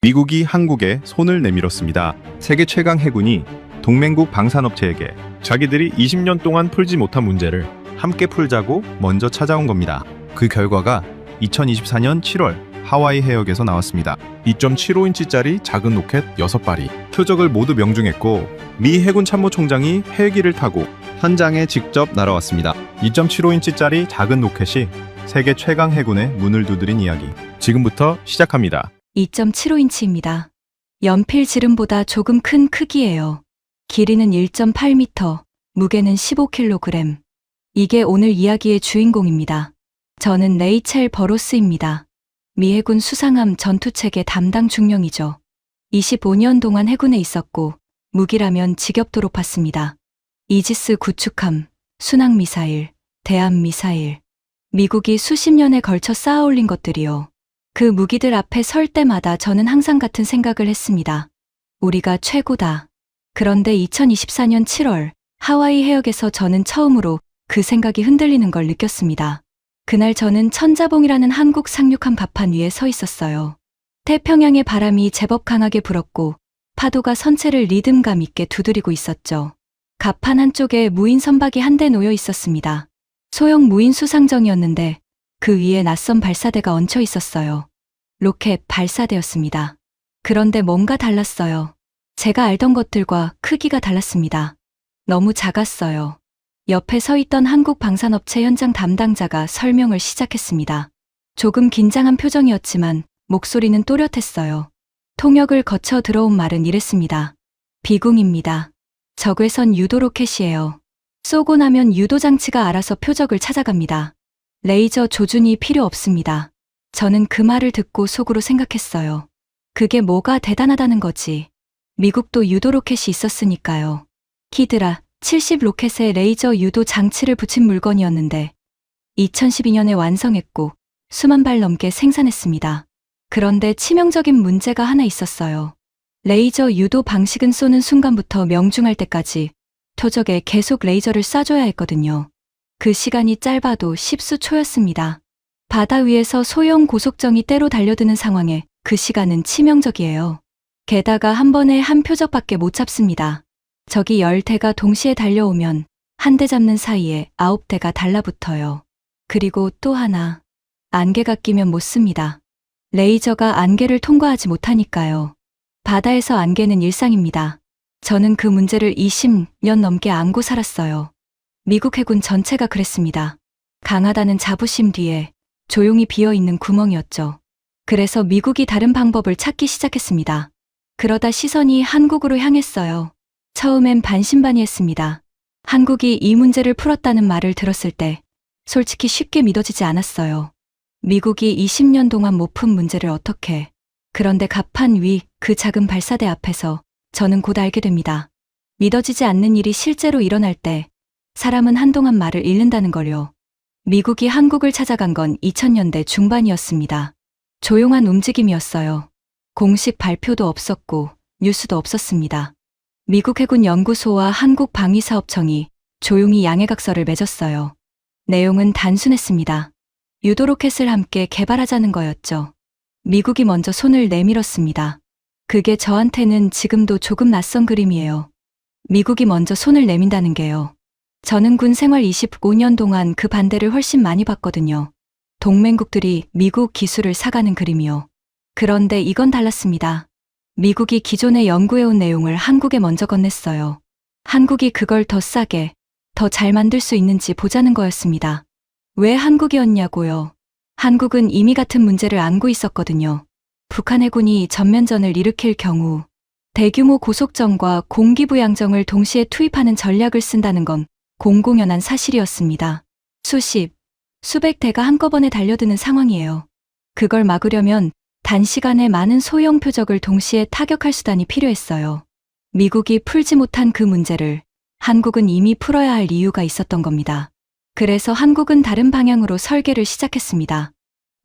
미국이 한국에 손을 내밀었습니다. 세계 최강 해군이 동맹국 방산업체에게 자기들이 20년 동안 풀지 못한 문제를 함께 풀자고 먼저 찾아온 겁니다. 그 결과가 2024년 7월 하와이 해역에서 나왔습니다. 2.75인치짜리 작은 로켓 6발이 표적을 모두 명중했고 미 해군 참모총장이 헬기를 타고 현장에 직접 날아왔습니다. 2.75인치짜리 작은 로켓이 세계 최강 해군의 문을 두드린 이야기 지금부터 시작합니다. 2.75인치입니다. 연필 지름보다 조금 큰 크기예요. 길이는 1.8m, 무게는 15kg. 이게 오늘 이야기의 주인공입니다. 저는 레이첼 버로스입니다. 미 해군 수상함 전투체계 담당 중령이죠. 25년 동안 해군에 있었고 무기라면 지겹도록 봤습니다. 이지스 구축함, 순항미사일, 대함미사일. 미국이 수십 년에 걸쳐 쌓아올린 것들이요. 그 무기들 앞에 설 때마다 저는 항상 같은 생각을 했습니다. 우리가 최고다. 그런데 2024년 7월 하와이 해역에서 저는 처음으로 그 생각이 흔들리는 걸 느꼈습니다. 그날 저는 천자봉이라는 한국 상륙함 갑판 위에 서 있었어요. 태평양의 바람이 제법 강하게 불었고 파도가 선체를 리듬감 있게 두드리고 있었죠. 갑판 한쪽에 무인 선박이 한 대 놓여 있었습니다. 소형 무인 수상정이었는데 그 위에 낯선 발사대가 얹혀 있었어요. 로켓 발사대였습니다. 그런데 뭔가 달랐어요. 제가 알던 것들과 크기가 달랐습니다. 너무 작았어요. 옆에 서 있던 한국 방산업체 현장 담당자가 설명을 시작했습니다. 조금 긴장한 표정이었지만 목소리는 또렷했어요. 통역을 거쳐 들어온 말은 이랬습니다. 비궁입니다. 적외선 유도 로켓이에요. 쏘고 나면 유도 장치가 알아서 표적을 찾아갑니다. 레이저 조준이 필요 없습니다. 저는 그 말을 듣고 속으로 생각했어요. 그게 뭐가 대단하다는 거지. 미국도 유도 로켓이 있었으니까요. 히드라 70 로켓에 레이저 유도 장치를 붙인 물건이었는데 2012년에 완성했고 수만 발 넘게 생산했습니다. 그런데 치명적인 문제가 하나 있었어요. 레이저 유도 방식은 쏘는 순간부터 명중할 때까지 표적에 계속 레이저를 쏴줘야 했거든요. 그 시간이 짧아도 10수초였습니다. 바다 위에서 소형 고속정이 때로 달려드는 상황에 그 시간은 치명적이에요. 게다가 한 번에 한 표적밖에 못 잡습니다. 적이 10대가 동시에 달려오면 한 대 잡는 사이에 9대가 달라붙어요. 그리고 또 하나, 안개가 끼면 못 씁니다. 레이저가 안개를 통과하지 못하니까요. 바다에서 안개는 일상입니다. 저는 그 문제를 20년 넘게 안고 살았어요. 미국 해군 전체가 그랬습니다. 강하다는 자부심 뒤에 조용히 비어있는 구멍이었죠. 그래서 미국이 다른 방법을 찾기 시작했습니다. 그러다 시선이 한국으로 향했어요. 처음엔 반신반의했습니다. 한국이 이 문제를 풀었다는 말을 들었을 때 솔직히 쉽게 믿어지지 않았어요. 미국이 20년 동안 못 푼 문제를 어떻게. 그런데 갑판 위 그 작은 발사대 앞에서 저는 곧 알게 됩니다. 믿어지지 않는 일이 실제로 일어날 때 사람은 한동안 말을 잃는다는 걸요. 미국이 한국을 찾아간 건 2000년대 중반이었습니다. 조용한 움직임이었어요. 공식 발표도 없었고 뉴스도 없었습니다. 미국 해군 연구소와 한국 방위사업청이 조용히 양해각서를 맺었어요. 내용은 단순했습니다. 유도 로켓을 함께 개발하자는 거였죠. 미국이 먼저 손을 내밀었습니다. 그게 저한테는 지금도 조금 낯선 그림이에요. 미국이 먼저 손을 내민다는 게요. 저는 군 생활 25년 동안 그 반대를 훨씬 많이 봤거든요. 동맹국들이 미국 기술을 사가는 그림이요. 그런데 이건 달랐습니다. 미국이 기존에 연구해온 내용을 한국에 먼저 건넸어요. 한국이 그걸 더 싸게, 더 잘 만들 수 있는지 보자는 거였습니다. 왜 한국이었냐고요? 한국은 이미 같은 문제를 안고 있었거든요. 북한 해군이 전면전을 일으킬 경우 대규모 고속정과 공기부양정을 동시에 투입하는 전략을 쓴다는 건 공공연한 사실이었습니다. 수십, 수백 대가 한꺼번에 달려드는 상황이에요. 그걸 막으려면 단시간에 많은 소형 표적을 동시에 타격할 수단이 필요했어요. 미국이 풀지 못한 그 문제를 한국은 이미 풀어야 할 이유가 있었던 겁니다. 그래서 한국은 다른 방향으로 설계를 시작했습니다.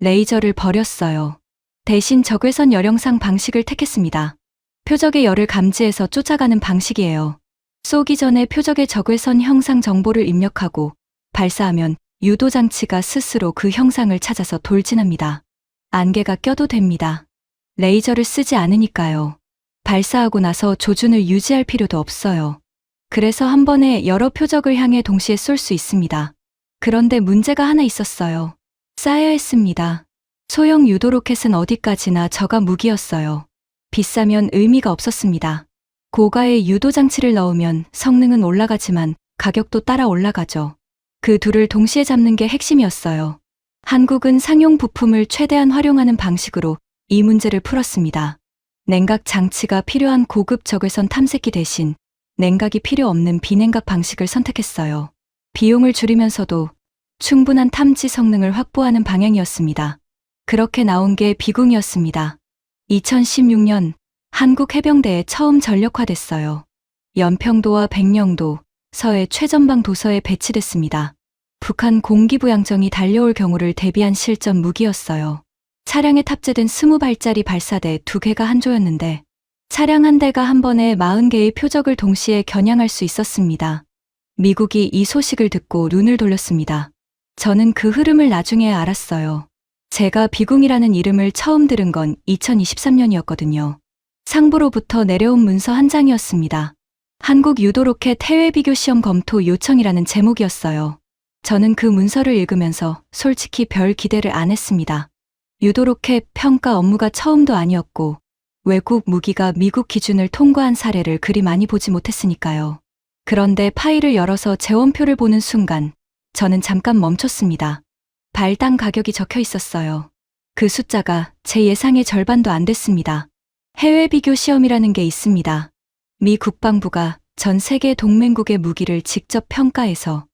레이저를 버렸어요. 대신 적외선 열영상 방식을 택했습니다. 표적의 열을 감지해서 쫓아가는 방식이에요. 쏘기 전에 표적의 적외선 형상 정보를 입력하고 발사하면 유도장치가 스스로 그 형상을 찾아서 돌진합니다. 안개가 껴도 됩니다. 레이저를 쓰지 않으니까요. 발사하고 나서 조준을 유지할 필요도 없어요. 그래서 한 번에 여러 표적을 향해 동시에 쏠 수 있습니다. 그런데 문제가 하나 있었어요. 쌓아야 했습니다. 소형 유도 로켓은 어디까지나 저가 무기였어요. 비싸면 의미가 없었습니다. 고가의 유도 장치를 넣으면 성능은 올라가지만 가격도 따라 올라가죠. 그 둘을 동시에 잡는 게 핵심이었어요. 한국은 상용 부품을 최대한 활용하는 방식으로 이 문제를 풀었습니다. 냉각 장치가 필요한 고급 적외선 탐색기 대신 냉각이 필요 없는 비냉각 방식을 선택했어요. 비용을 줄이면서도 충분한 탐지 성능을 확보하는 방향이었습니다. 그렇게 나온 게 비궁이었습니다. 2016년 한국 해병대에 처음 전력화됐어요. 연평도와 백령도, 서해 최전방 도서에 배치됐습니다. 북한 공기부양정이 달려올 경우를 대비한 실전 무기였어요. 차량에 탑재된 20발짜리 발사대 2개가 한 조였는데 차량 한 대가 한 번에 40개의 표적을 동시에 겨냥할 수 있었습니다. 미국이 이 소식을 듣고 눈을 돌렸습니다. 저는 그 흐름을 나중에 알았어요. 제가 비궁이라는 이름을 처음 들은 건 2023년이었거든요. 상부로부터 내려온 문서 한 장이었습니다. 한국 유도 로켓 해외 비교 시험 검토 요청이라는 제목이었어요. 저는 그 문서를 읽으면서 솔직히 별 기대를 안 했습니다. 유도 로켓 평가 업무가 처음도 아니었고 외국 무기가 미국 기준을 통과한 사례를 그리 많이 보지 못했으니까요. 그런데 파일을 열어서 재원표를 보는 순간 저는 잠깐 멈췄습니다. 발당 가격이 적혀 있었어요. 그 숫자가 제 예상의 절반도 안 됐습니다. 해외 비교 시험이라는 게 있습니다. 미 국방부가 전 세계 동맹국의 무기를 직접 평가해서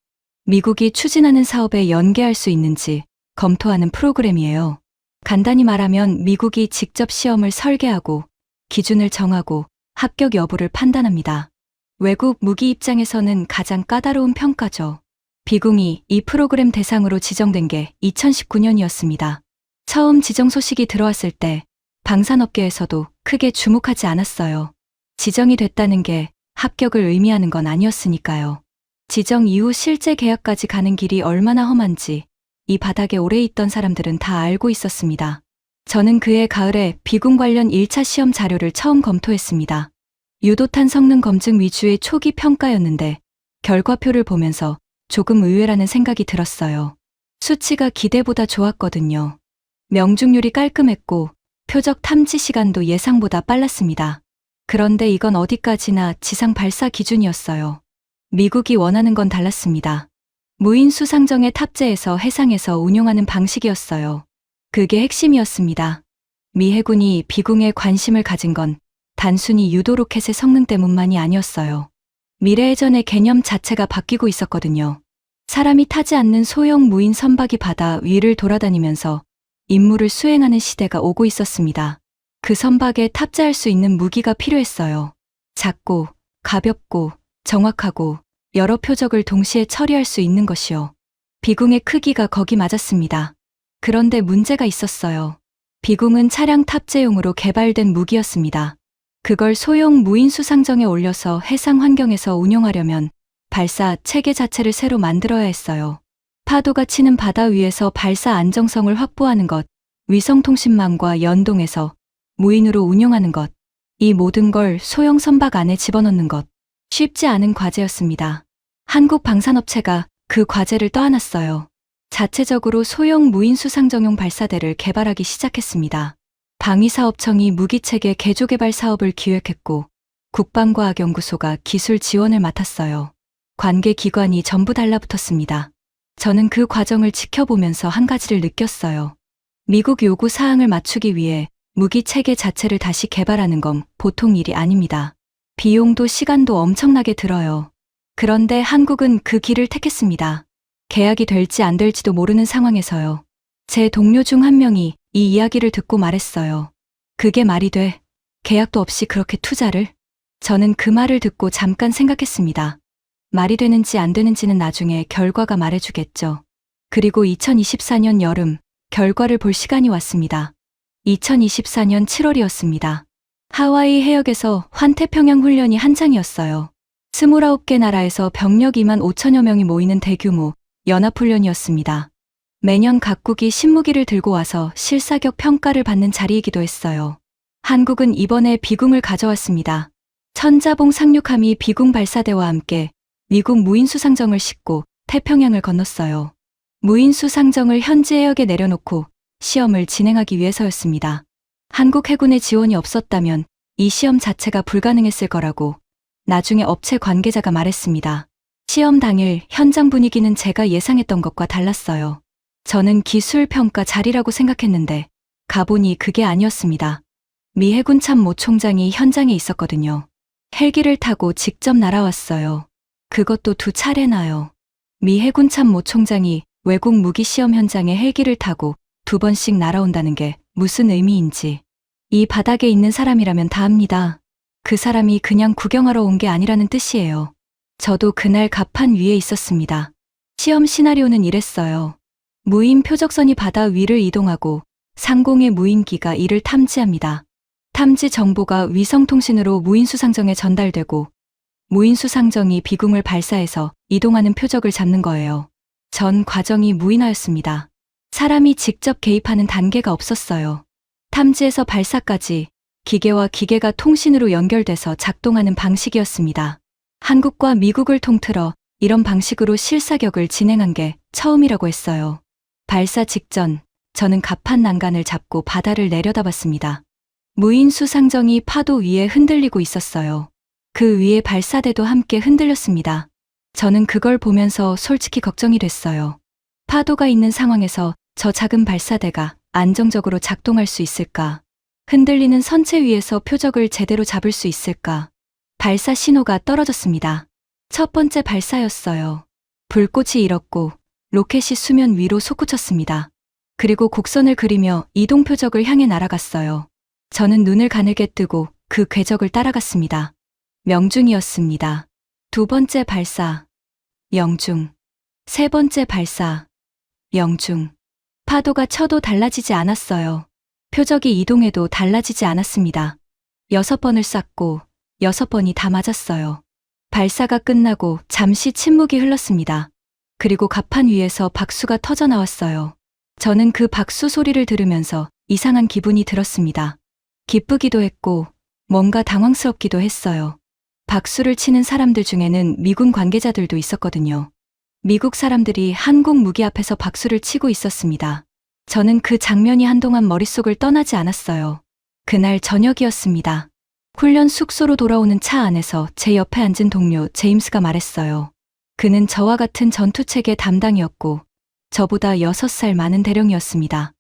미국이 추진하는 사업에 연계할 수 있는지 검토하는 프로그램이에요. 간단히 말하면 미국이 직접 시험을 설계하고 기준을 정하고 합격 여부를 판단합니다. 외국 무기 입장에서는 가장 까다로운 평가죠. 비궁이 이 프로그램 대상으로 지정된 게 2019년이었습니다. 처음 지정 소식이 들어왔을 때 방산업계에서도 크게 주목하지 않았어요. 지정이 됐다는 게 합격을 의미하는 건 아니었으니까요. 지정 이후 실제 계약까지 가는 길이 얼마나 험한지 이 바닥에 오래 있던 사람들은 다 알고 있었습니다. 저는 그해 가을에 비궁 관련 1차 시험 자료를 처음 검토했습니다. 유도탄 성능 검증 위주의 초기 평가였는데 결과표를 보면서 조금 의외라는 생각이 들었어요. 수치가 기대보다 좋았거든요. 명중률이 깔끔했고 표적 탐지 시간도 예상보다 빨랐습니다. 그런데 이건 어디까지나 지상 발사 기준이었어요. 미국이 원하는 건 달랐습니다. 무인 수상정에 탑재해서 해상에서 운용하는 방식이었어요. 그게 핵심이었습니다. 미 해군이 비궁에 관심을 가진 건 단순히 유도 로켓의 성능 때문만이 아니었어요. 미래해전의 개념 자체가 바뀌고 있었거든요. 사람이 타지 않는 소형 무인 선박이 바다 위를 돌아다니면서 임무를 수행하는 시대가 오고 있었습니다. 그 선박에 탑재할 수 있는 무기가 필요했어요. 작고, 가볍고, 정확하고, 여러 표적을 동시에 처리할 수 있는 것이요. 비궁의 크기가 거기 맞았습니다. 그런데 문제가 있었어요. 비궁은 차량 탑재용으로 개발된 무기였습니다. 그걸 소형 무인 수상정에 올려서 해상 환경에서 운용하려면 발사 체계 자체를 새로 만들어야 했어요. 파도가 치는 바다 위에서 발사 안정성을 확보하는 것, 위성통신망과 연동해서 무인으로 운용하는 것, 이 모든 걸 소형 선박 안에 집어넣는 것, 쉽지 않은 과제였습니다. 한국 방산업체가 그 과제를 떠안았어요. 자체적으로 소형 무인 수상정용 발사대를 개발하기 시작했습니다. 방위사업청이 무기체계 개조개발 사업을 기획했고 국방과학연구소가 기술 지원을 맡았어요. 관계 기관이 전부 달라붙었습니다. 저는 그 과정을 지켜보면서 한 가지를 느꼈어요. 미국 요구 사항을 맞추기 위해 무기 체계 자체를 다시 개발하는 건 보통 일이 아닙니다. 비용도 시간도 엄청나게 들어요. 그런데 한국은 그 길을 택했습니다. 계약이 될지 안 될지도 모르는 상황에서요. 제 동료 중 한 명이 이 이야기를 듣고 말했어요. 그게 말이 돼? 계약도 없이 그렇게 투자를? 저는 그 말을 듣고 잠깐 생각했습니다. 말이 되는지 안 되는지는 나중에 결과가 말해주겠죠. 그리고 2024년 여름, 결과를 볼 시간이 왔습니다. 2024년 7월이었습니다. 하와이 해역에서 환태평양 훈련이 한창이었어요. 29개 나라에서 병력 2만 5천여 명이 모이는 대규모 연합훈련이었습니다. 매년 각국이 신무기를 들고 와서 실사격 평가를 받는 자리이기도 했어요. 한국은 이번에 비궁을 가져왔습니다. 천자봉 상륙함이 비궁 발사대와 함께 미국 무인수상정을 싣고 태평양을 건넜어요. 무인수상정을 현지 해역에 내려놓고 시험을 진행하기 위해서였습니다. 한국 해군의 지원이 없었다면 이 시험 자체가 불가능했을 거라고 나중에 업체 관계자가 말했습니다. 시험 당일 현장 분위기는 제가 예상했던 것과 달랐어요. 저는 기술 평가 자리라고 생각했는데 가보니 그게 아니었습니다. 미 해군 참모 총장이 현장에 있었거든요. 헬기를 타고 직접 날아왔어요. 그것도 2차례나요. 미 해군 참모 총장이 외국 무기 시험 현장에 헬기를 타고 2번씩 날아온다는 게 무슨 의미인지. 이 바닥에 있는 사람이라면 다 압니다. 그 사람이 그냥 구경하러 온 게 아니라는 뜻이에요. 저도 그날 갑판 위에 있었습니다. 시험 시나리오는 이랬어요. 무인 표적선이 바다 위를 이동하고 상공의 무인기가 이를 탐지합니다. 탐지 정보가 위성통신으로 무인수상정에 전달되고 무인수상정이 비궁을 발사해서 이동하는 표적을 잡는 거예요. 전 과정이 무인화였습니다. 사람이 직접 개입하는 단계가 없었어요. 탐지에서 발사까지 기계와 기계가 통신으로 연결돼서 작동하는 방식이었습니다. 한국과 미국을 통틀어 이런 방식으로 실사격을 진행한 게 처음이라고 했어요. 발사 직전 저는 갑판 난간을 잡고 바다를 내려다봤습니다. 무인수상정이 파도 위에 흔들리고 있었어요. 그 위에 발사대도 함께 흔들렸습니다. 저는 그걸 보면서 솔직히 걱정이 됐어요. 파도가 있는 상황에서 저 작은 발사대가 안정적으로 작동할 수 있을까? 흔들리는 선체 위에서 표적을 제대로 잡을 수 있을까? 발사 신호가 떨어졌습니다. 첫 번째 발사였어요. 불꽃이 일었고 로켓이 수면 위로 솟구쳤습니다. 그리고 곡선을 그리며 이동 표적을 향해 날아갔어요. 저는 눈을 가늘게 뜨고 그 궤적을 따라갔습니다. 명중이었습니다. 2번째 발사, 명중. 3번째 발사, 명중. 파도가 쳐도 달라지지 않았어요. 표적이 이동해도 달라지지 않았습니다. 6번을 쐈고 6번이 다 맞았어요. 발사가 끝나고 잠시 침묵이 흘렀습니다. 그리고 갑판 위에서 박수가 터져 나왔어요. 저는 그 박수 소리를 들으면서 이상한 기분이 들었습니다. 기쁘기도 했고 뭔가 당황스럽기도 했어요. 박수를 치는 사람들 중에는 미군 관계자들도 있었거든요. 미국 사람들이 한국 무기 앞에서 박수를 치고 있었습니다. 저는 그 장면이 한동안 머릿속을 떠나지 않았어요. 그날 저녁이었습니다. 훈련 숙소로 돌아오는 차 안에서 제 옆에 앉은 동료 제임스가 말했어요. 그는 저와 같은 전투체계 담당이었고 저보다 6살 많은 대령이었습니다.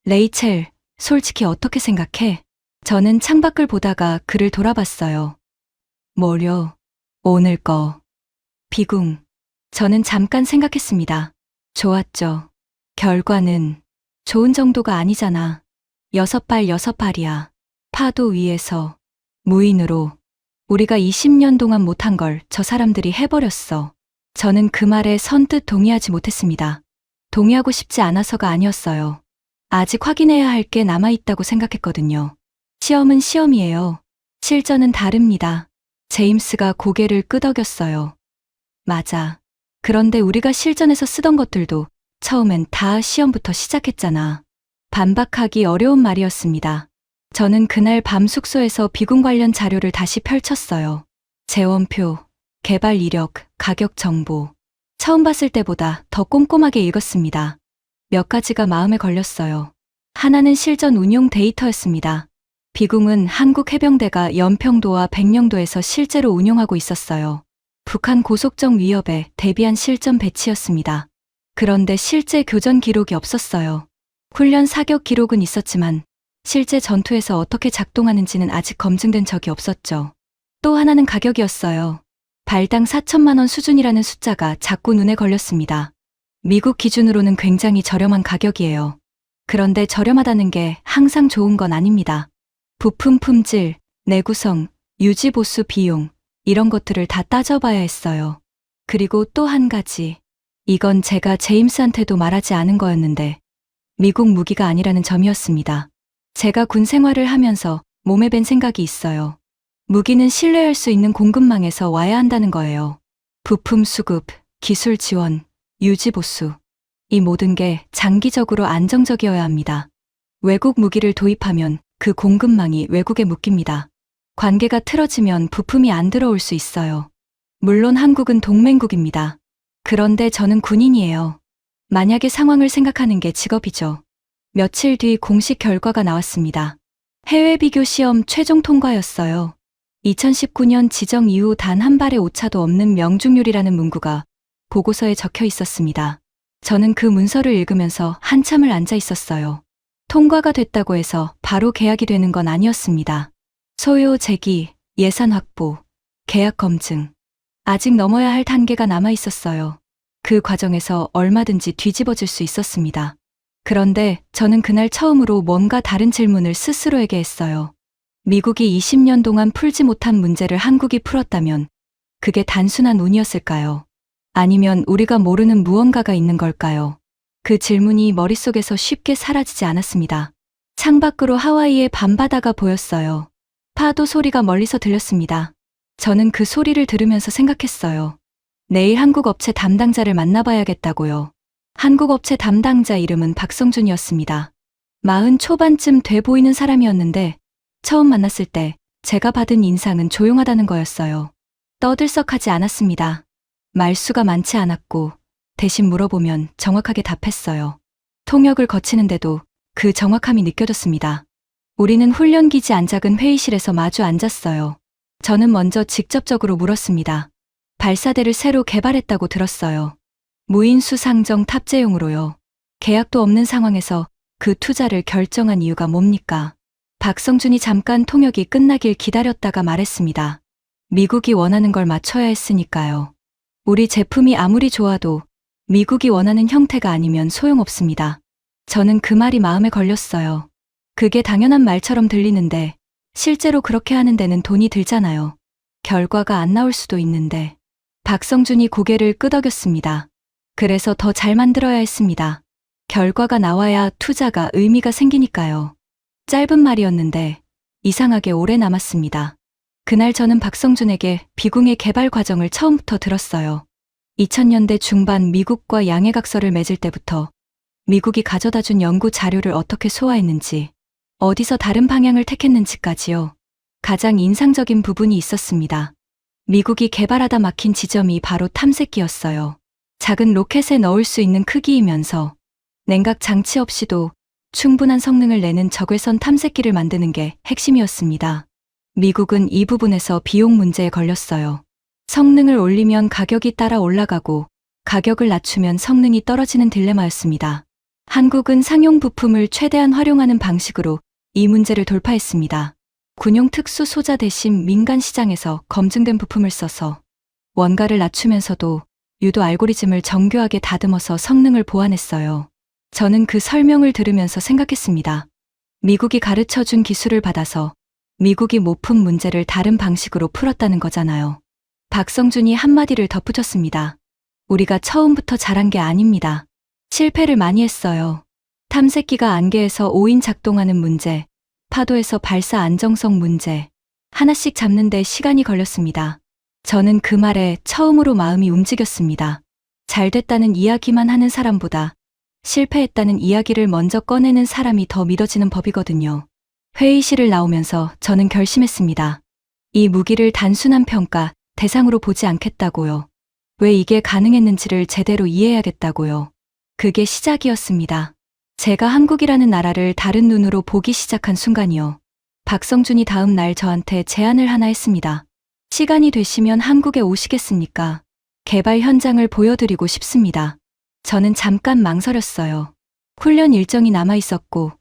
레이첼, 솔직히 어떻게 생각해? 저는 창밖을 보다가 그를 돌아봤어요. 뭐려? 오늘 거. 비궁. 저는 잠깐 생각했습니다. 좋았죠. 결과는 좋은 정도가 아니잖아. 6발 6발이야. 파도 위에서 무인으로 우리가 20년 동안 못한 걸 저 사람들이 해버렸어. 저는 그 말에 선뜻 동의하지 못했습니다. 동의하고 싶지 않아서가 아니었어요. 아직 확인해야 할 게 남아있다고 생각했거든요. 시험은 시험이에요. 실전은 다릅니다. 제임스가 고개를 끄덕였어요. 맞아. 그런데 우리가 실전에서 쓰던 것들도 처음엔 다 시험부터 시작했잖아. 반박하기 어려운 말이었습니다. 저는 그날 밤 숙소에서 비군 관련 자료를 다시 펼쳤어요. 재원표, 개발 이력, 가격 정보. 처음 봤을 때보다 더 꼼꼼하게 읽었습니다. 몇 가지가 마음에 걸렸어요. 하나는 실전 운용 데이터였습니다. 비궁은 한국 해병대가 연평도와 백령도에서 실제로 운용하고 있었어요. 북한 고속정 위협에 대비한 실전 배치였습니다. 그런데 실제 교전 기록이 없었어요. 훈련 사격 기록은 있었지만 실제 전투에서 어떻게 작동하는지는 아직 검증된 적이 없었죠. 또 하나는 가격이었어요. 발당 4천만 원 수준이라는 숫자가 자꾸 눈에 걸렸습니다. 미국 기준으로는 굉장히 저렴한 가격이에요. 그런데 저렴하다는 게 항상 좋은 건 아닙니다. 부품 품질, 내구성, 유지 보수 비용, 이런 것들을 다 따져봐야 했어요. 그리고 또 한 가지. 이건 제가 제임스한테도 말하지 않은 거였는데 미국 무기가 아니라는 점이었습니다. 제가 군 생활을 하면서 몸에 밴 생각이 있어요. 무기는 신뢰할 수 있는 공급망에서 와야 한다는 거예요. 부품 수급, 기술 지원, 유지 보수. 이 모든 게 장기적으로 안정적이어야 합니다. 외국 무기를 도입하면 그 공급망이 외국에 묶입니다. 관계가 틀어지면 부품이 안 들어올 수 있어요. 물론 한국은 동맹국입니다. 그런데 저는 군인이에요. 만약의 상황을 생각하는 게 직업이죠. 며칠 뒤 공식 결과가 나왔습니다. 해외 비교 시험 최종 통과였어요. 2019년 지정 이후 단 한 발의 오차도 없는 명중률이라는 문구가 보고서에 적혀 있었습니다. 저는 그 문서를 읽으면서 한참을 앉아 있었어요. 통과가 됐다고 해서 바로 계약이 되는 건 아니었습니다. 소요 제기, 예산 확보, 계약 검증. 아직 넘어야 할 단계가 남아 있었어요. 그 과정에서 얼마든지 뒤집어질 수 있었습니다. 그런데 저는 그날 처음으로 뭔가 다른 질문을 스스로에게 했어요. 미국이 20년 동안 풀지 못한 문제를 한국이 풀었다면 그게 단순한 운이었을까요? 아니면 우리가 모르는 무언가가 있는 걸까요? 그 질문이 머릿속에서 쉽게 사라지지 않았습니다. 창밖으로 하와이의 밤바다가 보였어요. 파도 소리가 멀리서 들렸습니다. 저는 그 소리를 들으면서 생각했어요. 내일 한국 업체 담당자를 만나봐야겠다고요. 한국 업체 담당자 이름은 박성준이었습니다. 40 초반쯤 돼 보이는 사람이었는데 처음 만났을 때 제가 받은 인상은 조용하다는 거였어요. 떠들썩하지 않았습니다. 말수가 많지 않았고 대신 물어보면 정확하게 답했어요. 통역을 거치는데도 그 정확함이 느껴졌습니다. 우리는 훈련기지 안작은 회의실에서 마주 앉았어요. 저는 먼저 직접적으로 물었습니다. 발사대를 새로 개발했다고 들었어요. 무인 수상정 탑재용으로요. 계약도 없는 상황에서 그 투자를 결정한 이유가 뭡니까? 박성준이 잠깐 통역이 끝나길 기다렸다가 말했습니다. 미국이 원하는 걸 맞춰야 했으니까요. 우리 제품이 아무리 좋아도 미국이 원하는 형태가 아니면 소용없습니다. 저는 그 말이 마음에 걸렸어요. 그게 당연한 말처럼 들리는데 실제로 그렇게 하는 데는 돈이 들잖아요. 결과가 안 나올 수도 있는데. 박성준이 고개를 끄덕였습니다. 그래서 더 잘 만들어야 했습니다. 결과가 나와야 투자가 의미가 생기니까요. 짧은 말이었는데 이상하게 오래 남았습니다. 그날 저는 박성준에게 비궁의 개발 과정을 처음부터 들었어요. 2000년대 중반 미국과 양해각서를 맺을 때부터 미국이 가져다 준 연구 자료를 어떻게 소화했는지, 어디서 다른 방향을 택했는지까지요. 가장 인상적인 부분이 있었습니다. 미국이 개발하다 막힌 지점이 바로 탐색기였어요. 작은 로켓에 넣을 수 있는 크기이면서 냉각 장치 없이도 충분한 성능을 내는 적외선 탐색기를 만드는 게 핵심이었습니다. 미국은 이 부분에서 비용 문제에 걸렸어요. 성능을 올리면 가격이 따라 올라가고 가격을 낮추면 성능이 떨어지는 딜레마였습니다. 한국은 상용 부품을 최대한 활용하는 방식으로 이 문제를 돌파했습니다. 군용 특수 소자 대신 민간 시장에서 검증된 부품을 써서 원가를 낮추면서도 유도 알고리즘을 정교하게 다듬어서 성능을 보완했어요. 저는 그 설명을 들으면서 생각했습니다. 미국이 가르쳐준 기술을 받아서 미국이 못 푼 문제를 다른 방식으로 풀었다는 거잖아요. 박성준이 한마디를 덧붙였습니다. 우리가 처음부터 잘한 게 아닙니다. 실패를 많이 했어요. 탐색기가 안개에서 5인 작동하는 문제, 파도에서 발사 안정성 문제, 하나씩 잡는데 시간이 걸렸습니다. 저는 그 말에 처음으로 마음이 움직였습니다. 잘 됐다는 이야기만 하는 사람보다 실패했다는 이야기를 먼저 꺼내는 사람이 더 믿어지는 법이거든요. 회의실을 나오면서 저는 결심했습니다. 이 무기를 단순한 평가, 대상으로 보지 않겠다고요. 왜 이게 가능했는지를 제대로 이해해야겠다고요. 그게 시작이었습니다. 제가 한국이라는 나라를 다른 눈으로 보기 시작한 순간이요. 박성준이 다음 날 저한테 제안을 하나 했습니다. 시간이 되시면 한국에 오시겠습니까? 개발 현장을 보여드리고 싶습니다. 저는 잠깐 망설였어요. 훈련 일정이 남아 있었고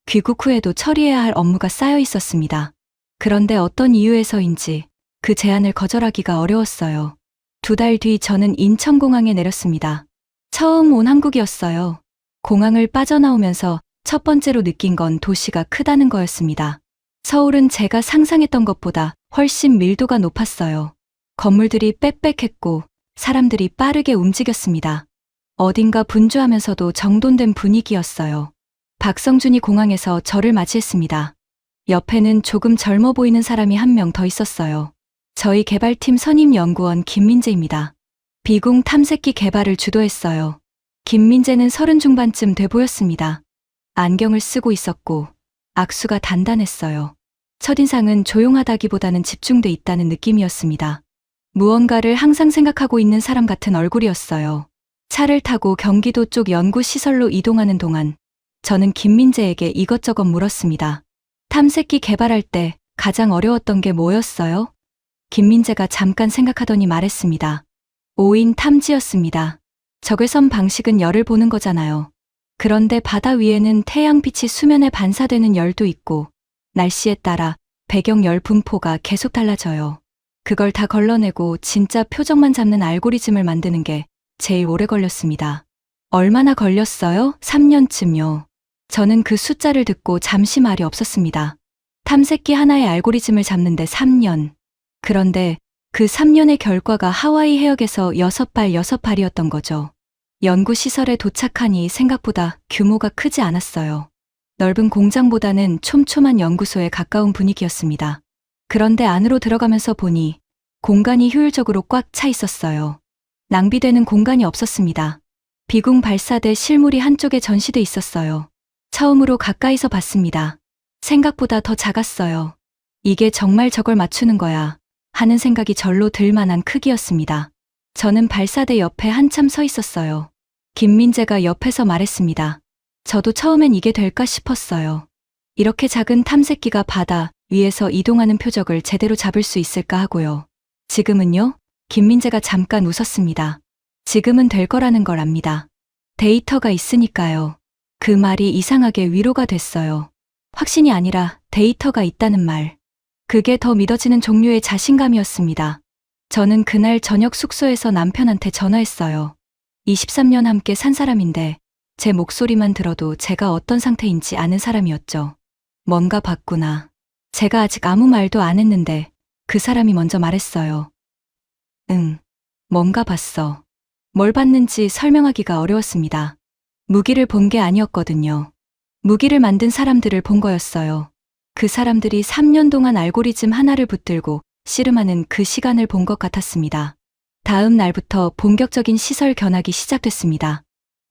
귀국 후에도 처리해야 할 업무가 쌓여 있었습니다. 그런데 어떤 이유에서인지 그 제안을 거절하기가 어려웠어요. 2달 뒤 저는 인천공항에 내렸습니다. 처음 온 한국이었어요. 공항을 빠져나오면서 첫 번째로 느낀 건 도시가 크다는 거였습니다. 서울은 제가 상상했던 것보다 훨씬 밀도가 높았어요. 건물들이 빽빽했고 사람들이 빠르게 움직였습니다. 어딘가 분주하면서도 정돈된 분위기였어요. 박성준이 공항에서 저를 맞이했습니다. 옆에는 조금 젊어 보이는 사람이 한 명 더 있었어요. 저희 개발팀 선임 연구원 김민재입니다. 비궁 탐색기 개발을 주도했어요. 김민재는 30 중반쯤 돼 보였습니다. 안경을 쓰고 있었고 악수가 단단했어요. 첫인상은 조용하다기보다는 집중돼 있다는 느낌이었습니다. 무언가를 항상 생각하고 있는 사람 같은 얼굴이었어요. 차를 타고 경기도 쪽 연구시설로 이동하는 동안 저는 김민재에게 이것저것 물었습니다. 탐색기 개발할 때 가장 어려웠던 게 뭐였어요? 김민재가 잠깐 생각하더니 말했습니다. 5인 탐지였습니다. 적외선 방식은 열을 보는 거잖아요. 그런데 바다 위에는 태양빛이 수면에 반사되는 열도 있고 날씨에 따라 배경 열 분포가 계속 달라져요. 그걸 다 걸러내고 진짜 표적만 잡는 알고리즘을 만드는 게 제일 오래 걸렸습니다. 얼마나 걸렸어요? 3년쯤요. 저는 그 숫자를 듣고 잠시 말이 없었습니다. 탐색기 하나의 알고리즘을 잡는데 3년. 그런데 그 3년의 결과가 하와이 해역에서 6발이었던 거죠. 연구시설에 도착하니 생각보다 규모가 크지 않았어요. 넓은 공장보다는 촘촘한 연구소에 가까운 분위기였습니다. 그런데 안으로 들어가면서 보니 공간이 효율적으로 꽉 차 있었어요. 낭비되는 공간이 없었습니다. 비궁 발사대 실물이 한쪽에 전시돼 있었어요. 처음으로 가까이서 봤습니다. 생각보다 더 작았어요. 이게 정말 저걸 맞추는 거야 하는 생각이 절로 들 만한 크기였습니다. 저는 발사대 옆에 한참 서 있었어요. 김민재가 옆에서 말했습니다. 저도 처음엔 이게 될까 싶었어요. 이렇게 작은 탐색기가 바다 위에서 이동하는 표적을 제대로 잡을 수 있을까 하고요. 지금은요? 김민재가 잠깐 웃었습니다. 지금은 될 거라는 걸 압니다. 데이터가 있으니까요. 그 말이 이상하게 위로가 됐어요. 확신이 아니라 데이터가 있다는 말. 그게 더 믿어지는 종류의 자신감이었습니다. 저는 그날 저녁 숙소에서 남편한테 전화했어요. 23년 함께 산 사람인데 제 목소리만 들어도 제가 어떤 상태인지 아는 사람이었죠. 뭔가 봤구나. 제가 아직 아무 말도 안 했는데 그 사람이 먼저 말했어요. 응, 뭔가 봤어. 뭘 봤는지 설명하기가 어려웠습니다. 무기를 본 게 아니었거든요. 무기를 만든 사람들을 본 거였어요. 그 사람들이 3년 동안 알고리즘 하나를 붙들고 씨름하는 그 시간을 본 것 같았습니다. 다음 날부터 본격적인 시설 견학이 시작됐습니다.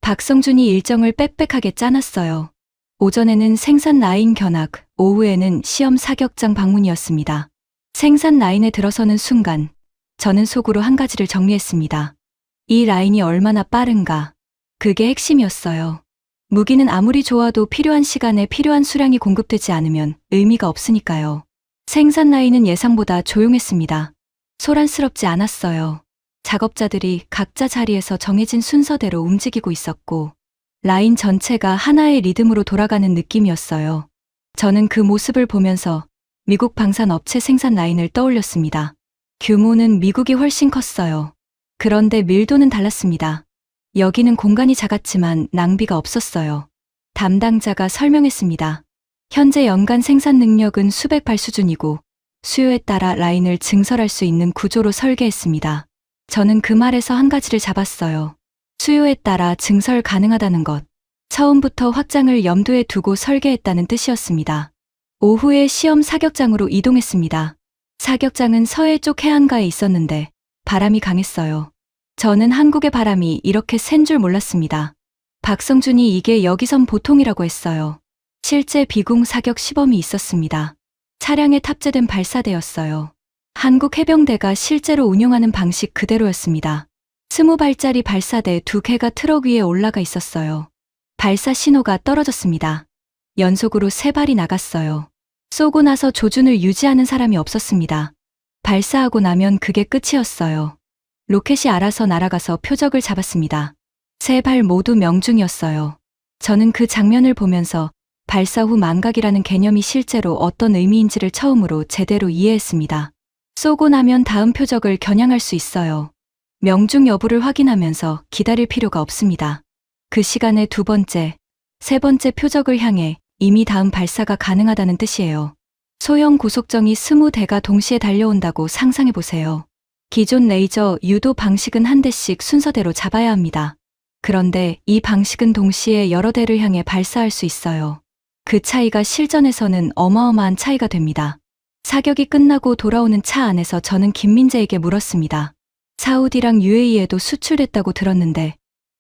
박성준이 일정을 빽빽하게 짜놨어요. 오전에는 생산 라인 견학, 오후에는 시험 사격장 방문이었습니다. 생산 라인에 들어서는 순간 저는 속으로 한 가지를 정리했습니다. 이 라인이 얼마나 빠른가. 그게 핵심이었어요. 무기는 아무리 좋아도 필요한 시간에 필요한 수량이 공급되지 않으면 의미가 없으니까요. 생산 라인은 예상보다 조용했습니다. 소란스럽지 않았어요. 작업자들이 각자 자리에서 정해진 순서대로 움직이고 있었고 라인 전체가 하나의 리듬으로 돌아가는 느낌이었어요. 저는 그 모습을 보면서 미국 방산업체 생산 라인을 떠올렸습니다. 규모는 미국이 훨씬 컸어요. 그런데 밀도는 달랐습니다. 여기는 공간이 작았지만 낭비가 없었어요. 담당자가 설명했습니다. 현재 연간 생산 능력은 수백 발 수준이고 수요에 따라 라인을 증설할 수 있는 구조로 설계했습니다. 저는 그 말에서 한 가지를 잡았어요. 수요에 따라 증설 가능하다는 것. 처음부터 확장을 염두에 두고 설계했다는 뜻이었습니다. 오후에 시험 사격장으로 이동했습니다. 사격장은 서해 쪽 해안가에 있었는데 바람이 강했어요. 저는 한국의 바람이 이렇게 센 줄 몰랐습니다. 박성준이 이게 여기선 보통이라고 했어요. 실제 비궁 사격 시범이 있었습니다. 차량에 탑재된 발사대였어요. 한국 해병대가 실제로 운용하는 방식 그대로였습니다. 20발짜리 발사대 2개가 트럭 위에 올라가 있었어요. 발사 신호가 떨어졌습니다. 연속으로 3발이 나갔어요. 쏘고 나서 조준을 유지하는 사람이 없었습니다. 발사하고 나면 그게 끝이었어요. 로켓이 알아서 날아가서 표적을 잡았습니다. 3발 모두 명중이었어요. 저는 그 장면을 보면서 발사 후 망각이라는 개념이 실제로 어떤 의미인지를 처음으로 제대로 이해했습니다. 쏘고 나면 다음 표적을 겨냥할 수 있어요. 명중 여부를 확인하면서 기다릴 필요가 없습니다. 그 시간에 2번째, 3번째 표적을 향해 이미 다음 발사가 가능하다는 뜻이에요. 소형 고속정이 20대가 동시에 달려온다고 상상해보세요. 기존 레이저 유도 방식은 한 대씩 순서대로 잡아야 합니다. 그런데 이 방식은 동시에 여러 대를 향해 발사할 수 있어요. 그 차이가 실전에서는 어마어마한 차이가 됩니다. 사격이 끝나고 돌아오는 차 안에서 저는 김민재에게 물었습니다. 사우디랑 UAE에도 수출됐다고 들었는데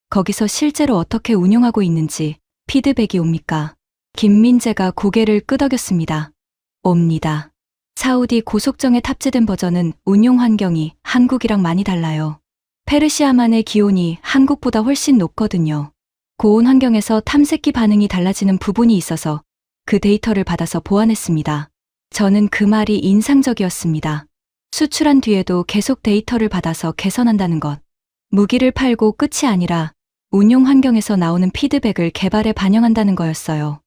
거기서 실제로 어떻게 운용하고 있는지 피드백이 옵니까? 김민재가 고개를 끄덕였습니다. 옵니다. 사우디 고속정에 탑재된 버전은 운용 환경이 한국이랑 많이 달라요. 페르시아만의 기온이 한국보다 훨씬 높거든요. 고온 환경에서 탐색기 반응이 달라지는 부분이 있어서 그 데이터를 받아서 보완했습니다. 저는 그 말이 인상적이었습니다. 수출한 뒤에도 계속 데이터를 받아서 개선한다는 것. 무기를 팔고 끝이 아니라 운용 환경에서 나오는 피드백을 개발에 반영한다는 거였어요.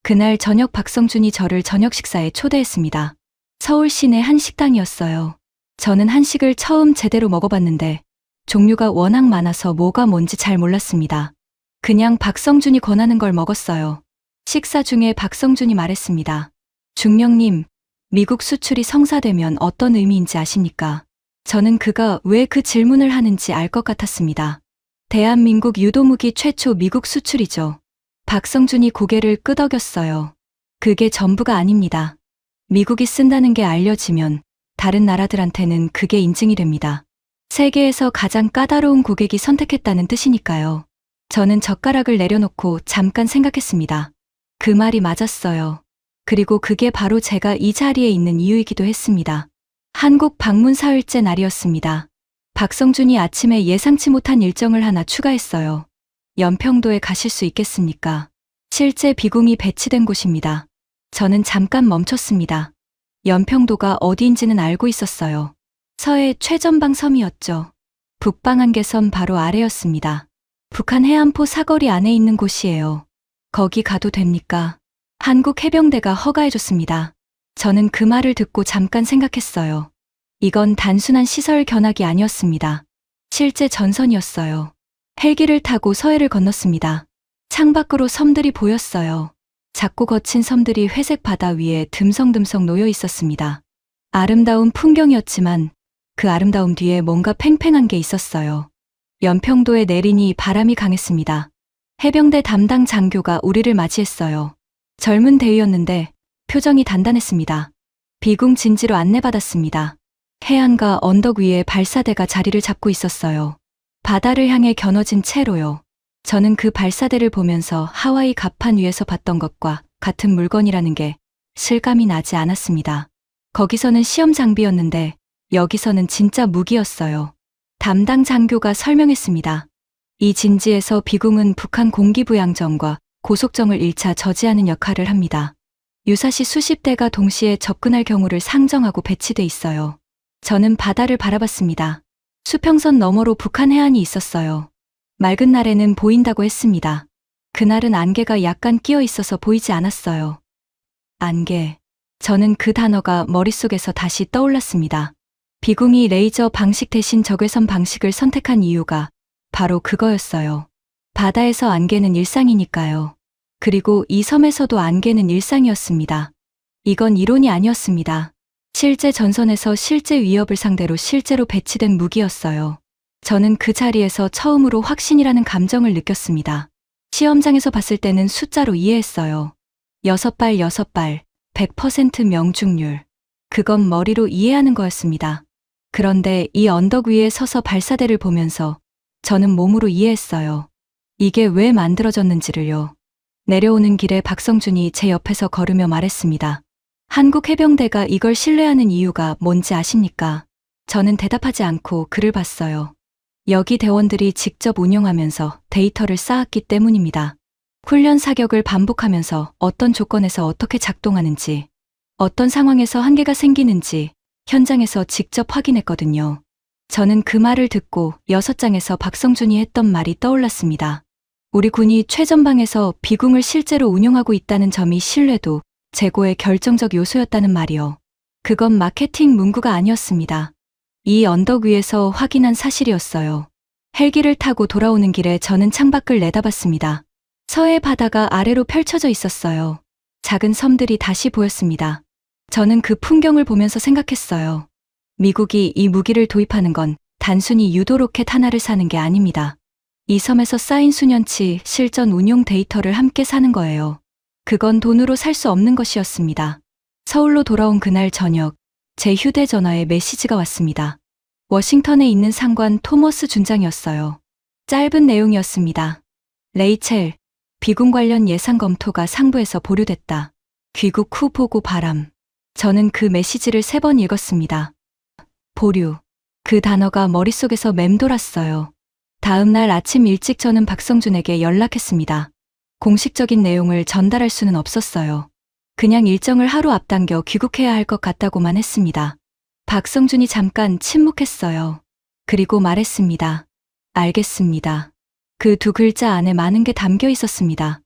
그날 저녁 박성준이 저를 저녁 식사에 초대했습니다. 서울 시내 한 식당이었어요. 저는 한식을 처음 제대로 먹어봤는데 종류가 워낙 많아서 뭐가 뭔지 잘 몰랐습니다. 그냥 박성준이 권하는 걸 먹었어요. 식사 중에 박성준이 말했습니다. 중령님, 미국 수출이 성사되면 어떤 의미인지 아십니까? 저는 그가 왜 그 질문을 하는지 알 것 같았습니다. 대한민국 유도무기 최초 미국 수출이죠. 박성준이 고개를 끄덕였어요. 그게 전부가 아닙니다. 미국이 쓴다는 게 알려지면 다른 나라들한테는 그게 인증이 됩니다. 세계에서 가장 까다로운 고객이 선택했다는 뜻이니까요. 저는 젓가락을 내려놓고 잠깐 생각했습니다. 그 말이 맞았어요. 그리고 그게 바로 제가 이 자리에 있는 이유이기도 했습니다. 한국 방문 4일째 날이었습니다. 박성준이 아침에 예상치 못한 일정을 하나 추가했어요. 연평도에 가실 수 있겠습니까? 실제 비공이 배치된 곳입니다. 저는 잠깐 멈췄습니다. 연평도가 어디인지는 알고 있었어요. 서해 최전방 섬이었죠. 북방 한계선 바로 아래였습니다. 북한 해안포 사거리 안에 있는 곳이에요. 거기 가도 됩니까? 한국 해병대가 허가해줬습니다. 저는 그 말을 듣고 잠깐 생각했어요. 이건 단순한 시설 견학이 아니었습니다. 실제 전선이었어요. 헬기를 타고 서해를 건넜습니다. 창밖으로 섬들이 보였어요. 작고 거친 섬들이 회색 바다 위에 듬성듬성 놓여 있었습니다. 아름다운 풍경이었지만 그 아름다움 뒤에 뭔가 팽팽한 게 있었어요. 연평도에 내리니 바람이 강했습니다. 해병대 담당 장교가 우리를 맞이했어요. 젊은 대위였는데 표정이 단단했습니다. 비궁 진지로 안내받았습니다. 해안가 언덕 위에 발사대가 자리를 잡고 있었어요. 바다를 향해 겨눠진 채로요. 저는 그 발사대를 보면서 하와이 갑판 위에서 봤던 것과 같은 물건이라는 게 실감이 나지 않았습니다. 거기서는 시험 장비였는데 여기서는 진짜 무기였어요. 담당 장교가 설명했습니다. 이 진지에서 비궁은 북한 공기부양정과 고속정을 1차 저지하는 역할을 합니다. 유사시 수십 대가 동시에 접근할 경우를 상정하고 배치돼 있어요. 저는 바다를 바라봤습니다. 수평선 너머로 북한 해안이 있었어요. 맑은 날에는 보인다고 했습니다. 그날은 안개가 약간 끼어 있어서 보이지 않았어요. 안개. 저는 그 단어가 머릿속에서 다시 떠올랐습니다. 비궁이 레이저 방식 대신 적외선 방식을 선택한 이유가 바로 그거였어요. 바다에서 안개는 일상이니까요. 그리고 이 섬에서도 안개는 일상이었습니다. 이건 이론이 아니었습니다. 실제 전선에서 실제 위협을 상대로 실제로 배치된 무기였어요. 저는 그 자리에서 처음으로 확신이라는 감정을 느꼈습니다. 시험장에서 봤을 때는 숫자로 이해했어요. 6발 6발, 100% 명중률. 그건 머리로 이해하는 거였습니다. 그런데 이 언덕 위에 서서 발사대를 보면서 저는 몸으로 이해했어요. 이게 왜 만들어졌는지를요. 내려오는 길에 박성준이 제 옆에서 걸으며 말했습니다. 한국 해병대가 이걸 신뢰하는 이유가 뭔지 아십니까? 저는 대답하지 않고 그를 봤어요. 여기 대원들이 직접 운용하면서 데이터를 쌓았기 때문입니다. 훈련 사격을 반복하면서 어떤 조건에서 어떻게 작동하는지, 어떤 상황에서 한계가 생기는지 현장에서 직접 확인했거든요. 저는 그 말을 듣고 6장에서 박성준이 했던 말이 떠올랐습니다. 우리 군이 최전방에서 비궁을 실제로 운용하고 있다는 점이 신뢰도, 재고의 결정적 요소였다는 말이요. 그건 마케팅 문구가 아니었습니다. 이 언덕 위에서 확인한 사실이었어요. 헬기를 타고 돌아오는 길에 저는 창밖을 내다봤습니다. 서해 바다가 아래로 펼쳐져 있었어요. 작은 섬들이 다시 보였습니다. 저는 그 풍경을 보면서 생각했어요. 미국이 이 무기를 도입하는 건 단순히 유도 로켓 하나를 사는 게 아닙니다. 이 섬에서 쌓인 수년치 실전 운용 데이터를 함께 사는 거예요. 그건 돈으로 살 수 없는 것이었습니다. 서울로 돌아온 그날 저녁, 제 휴대전화에 메시지가 왔습니다. 워싱턴에 있는 상관 토머스 준장이었어요. 짧은 내용이었습니다. 레이첼, 비군 관련 예산 검토가 상부에서 보류됐다. 귀국 후 보고 바람. 저는 그 메시지를 3번 읽었습니다. 보류. 그 단어가 머릿속에서 맴돌았어요. 다음 날 아침 일찍 저는 박성준에게 연락했습니다. 공식적인 내용을 전달할 수는 없었어요. 그냥 일정을 하루 앞당겨 귀국해야 할 것 같다고만 했습니다. 박성준이 잠깐 침묵했어요. 그리고 말했습니다. 알겠습니다. 그 2글자 안에 많은 게 담겨 있었습니다.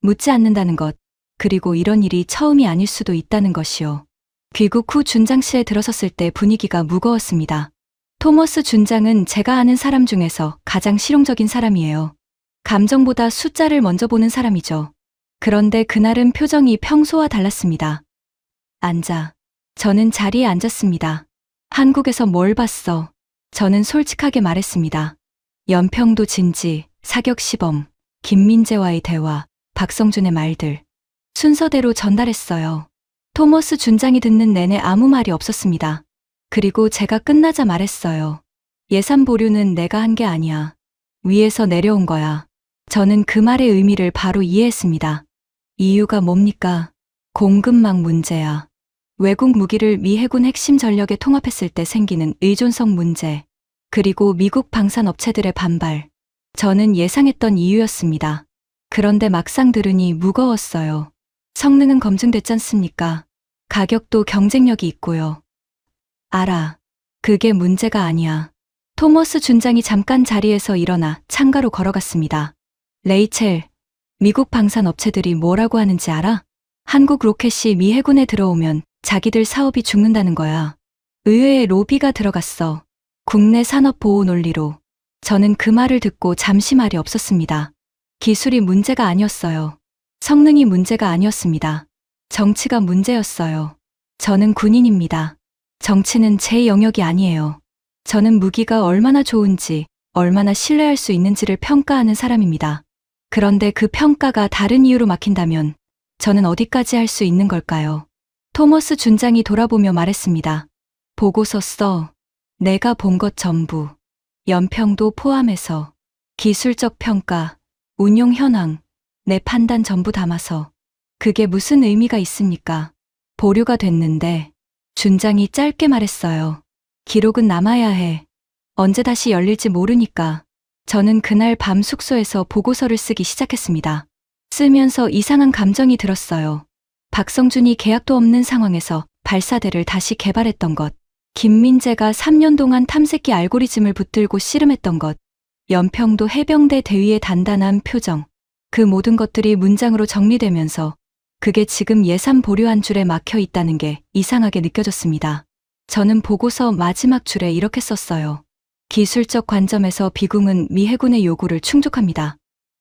묻지 않는다는 것, 그리고 이런 일이 처음이 아닐 수도 있다는 것이요. 귀국 후 준장실에 들어섰을 때 분위기가 무거웠습니다. 토머스 준장은 제가 아는 사람 중에서 가장 실용적인 사람이에요. 감정보다 숫자를 먼저 보는 사람이죠. 그런데 그날은 표정이 평소와 달랐습니다. 앉아. 저는 자리에 앉았습니다. 한국에서 뭘 봤어? 저는 솔직하게 말했습니다. 연평도 진지, 사격 시범, 김민재와의 대화, 박성준의 말들. 순서대로 전달했어요. 토머스 준장이 듣는 내내 아무 말이 없었습니다. 그리고 제가 끝나자 말했어요. 예산 보류는 내가 한 게 아니야. 위에서 내려온 거야. 저는 그 말의 의미를 바로 이해했습니다. 이유가 뭡니까? 공급망 문제야. 외국 무기를 미 해군 핵심 전력에 통합했을 때 생기는 의존성 문제. 그리고 미국 방산업체들의 반발. 저는 예상했던 이유였습니다. 그런데 막상 들으니 무거웠어요. 성능은 검증됐잖습니까? 가격도 경쟁력이 있고요. 알아. 그게 문제가 아니야. 토머스 준장이 잠깐 자리에서 일어나 창가로 걸어갔습니다. 레이첼, 미국 방산업체들이 뭐라고 하는지 알아? 한국 로켓이 미 해군에 들어오면 자기들 사업이 죽는다는 거야. 의회에 로비가 들어갔어. 국내 산업 보호 논리로. 저는 그 말을 듣고 잠시 말이 없었습니다. 기술이 문제가 아니었어요. 성능이 문제가 아니었습니다. 정치가 문제였어요. 저는 군인입니다. 정치는 제 영역이 아니에요. 저는 무기가 얼마나 좋은지, 얼마나 신뢰할 수 있는지를 평가하는 사람입니다. 그런데 그 평가가 다른 이유로 막힌다면 저는 어디까지 할 수 있는 걸까요? 토머스 준장이 돌아보며 말했습니다. 보고서 써. 내가 본 것 전부. 연평도 포함해서. 기술적 평가, 운용 현황, 내 판단 전부 담아서. 그게 무슨 의미가 있습니까? 보류가 됐는데 준장이 짧게 말했어요. 기록은 남아야 해. 언제 다시 열릴지 모르니까. 저는 그날 밤 숙소에서 보고서를 쓰기 시작했습니다. 쓰면서 이상한 감정이 들었어요. 박성준이 계약도 없는 상황에서 발사대를 다시 개발했던 것. 김민재가 3년 동안 탐색기 알고리즘을 붙들고 씨름했던 것. 연평도 해병대 대위의 단단한 표정. 그 모든 것들이 문장으로 정리되면서 그게 지금 예산 보류 한 줄에 막혀 있다는 게 이상하게 느껴졌습니다. 저는 보고서 마지막 줄에 이렇게 썼어요. 기술적 관점에서 비궁은 미 해군의 요구를 충족합니다.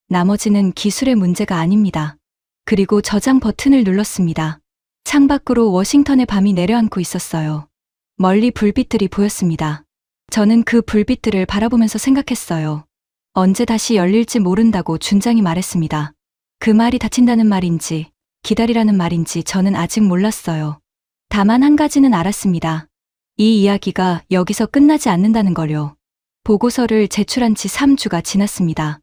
나머지는 기술의 문제가 아닙니다. 그리고 저장 버튼을 눌렀습니다. 창밖으로 워싱턴의 밤이 내려앉고 있었어요. 멀리 불빛들이 보였습니다. 저는 그 불빛들을 바라보면서 생각했어요. 언제 다시 열릴지 모른다고 준장이 말했습니다. 그 말이 닫힌다는 말인지 기다리라는 말인지 저는 아직 몰랐어요. 다만 한 가지는 알았습니다. 이 이야기가 여기서 끝나지 않는다는 걸요. 보고서를 제출한 지 3주가 지났습니다.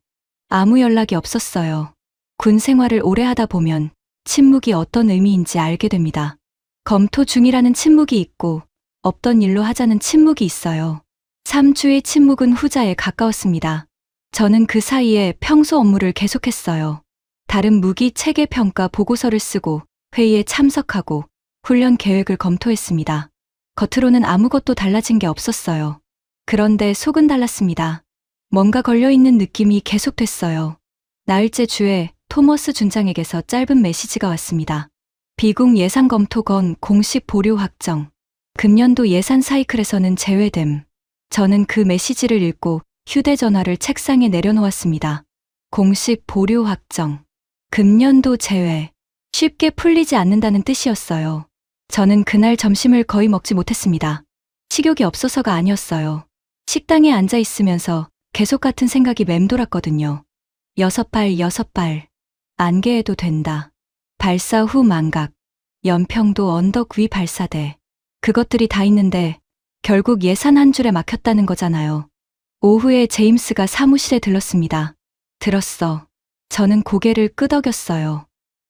아무 연락이 없었어요. 군 생활을 오래 하다 보면 침묵이 어떤 의미인지 알게 됩니다. 검토 중이라는 침묵이 있고 없던 일로 하자는 침묵이 있어요. 3주의 침묵은 후자에 가까웠습니다. 저는 그 사이에 평소 업무를 계속했어요. 다른 무기 체계 평가 보고서를 쓰고 회의에 참석하고 훈련 계획을 검토했습니다. 겉으로는 아무것도 달라진 게 없었어요. 그런데 속은 달랐습니다. 뭔가 걸려있는 느낌이 계속됐어요. 나흘째 주에 토머스 준장에게서 짧은 메시지가 왔습니다. 비궁 예산 검토 건 공식 보류 확정. 금년도 예산 사이클에서는 제외됨. 저는 그 메시지를 읽고 휴대전화를 책상에 내려놓았습니다. 공식 보류 확정. 금년도 제외. 쉽게 풀리지 않는다는 뜻이었어요. 저는 그날 점심을 거의 먹지 못했습니다. 식욕이 없어서가 아니었어요. 식당에 앉아 있으면서 계속 같은 생각이 맴돌았거든요. 6발. 안개해도 된다. 발사 후 망각. 연평도 언덕 위 발사대. 그것들이 다 있는데 결국 예산 한 줄에 막혔다는 거잖아요. 오후에 제임스가 사무실에 들렀습니다. 들었어. 저는 고개를 끄덕였어요.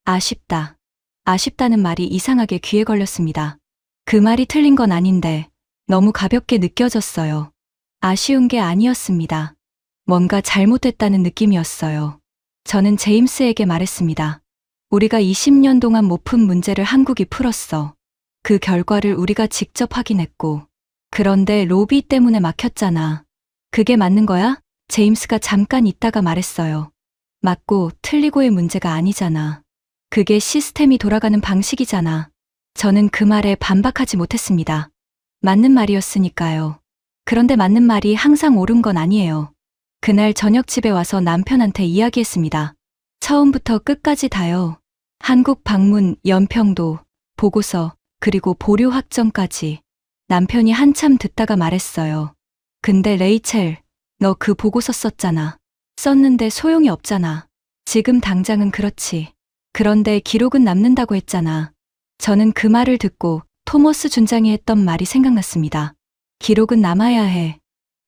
아쉽다. 아쉽다는 말이 이상하게 귀에 걸렸습니다. 그 말이 틀린 건 아닌데 너무 가볍게 느껴졌어요. 아쉬운 게 아니었습니다. 뭔가 잘못됐다는 느낌이었어요. 저는 제임스에게 말했습니다. 우리가 20년 동안 못 푼 문제를 한국이 풀었어. 그 결과를 우리가 직접 확인했고. 그런데 로비 때문에 막혔잖아. 그게 맞는 거야? 제임스가 잠깐 있다가 말했어요. 맞고 틀리고의 문제가 아니잖아. 그게 시스템이 돌아가는 방식이잖아. 저는 그 말에 반박하지 못했습니다. 맞는 말이었으니까요. 그런데 맞는 말이 항상 옳은 건 아니에요. 그날 저녁 집에 와서 남편한테 이야기했습니다. 처음부터 끝까지 다요. 한국 방문, 연평도, 보고서, 그리고 보류 확정까지. 남편이 한참 듣다가 말했어요. 근데 레이첼, 너 그 보고서 썼잖아. 썼는데 소용이 없잖아. 지금 당장은 그렇지. 그런데 기록은 남는다고 했잖아. 저는 그 말을 듣고 토머스 준장이 했던 말이 생각났습니다. 기록은 남아야 해.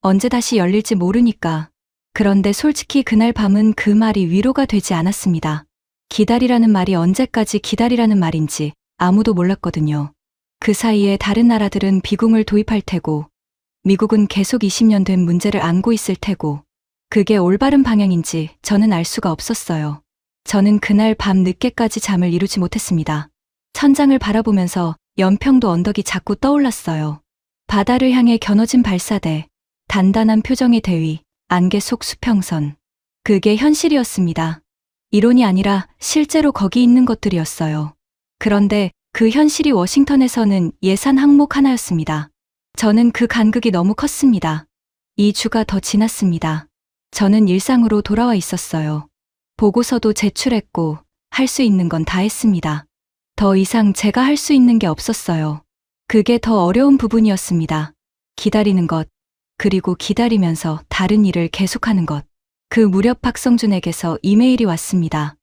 언제 다시 열릴지 모르니까. 그런데 솔직히 그날 밤은 그 말이 위로가 되지 않았습니다. 기다리라는 말이 언제까지 기다리라는 말인지 아무도 몰랐거든요. 그 사이에 다른 나라들은 비공을 도입할 테고, 미국은 계속 20년 된 문제를 안고 있을 테고, 그게 올바른 방향인지 저는 알 수가 없었어요. 저는 그날 밤 늦게까지 잠을 이루지 못했습니다. 천장을 바라보면서 연평도 언덕이 자꾸 떠올랐어요. 바다를 향해 겨눠진 발사대, 단단한 표정의 대위, 안개 속 수평선. 그게 현실이었습니다. 이론이 아니라 실제로 거기 있는 것들이었어요. 그런데 그 현실이 워싱턴에서는 예산 항목 하나였습니다. 저는 그 간극이 너무 컸습니다. 2주가 더 지났습니다. 저는 일상으로 돌아와 있었어요. 보고서도 제출했고 할 수 있는 건 다 했습니다. 더 이상 제가 할 수 있는 게 없었어요. 그게 더 어려운 부분이었습니다. 기다리는 것, 그리고 기다리면서 다른 일을 계속하는 것. 그 무렵 박성준에게서 이메일이 왔습니다.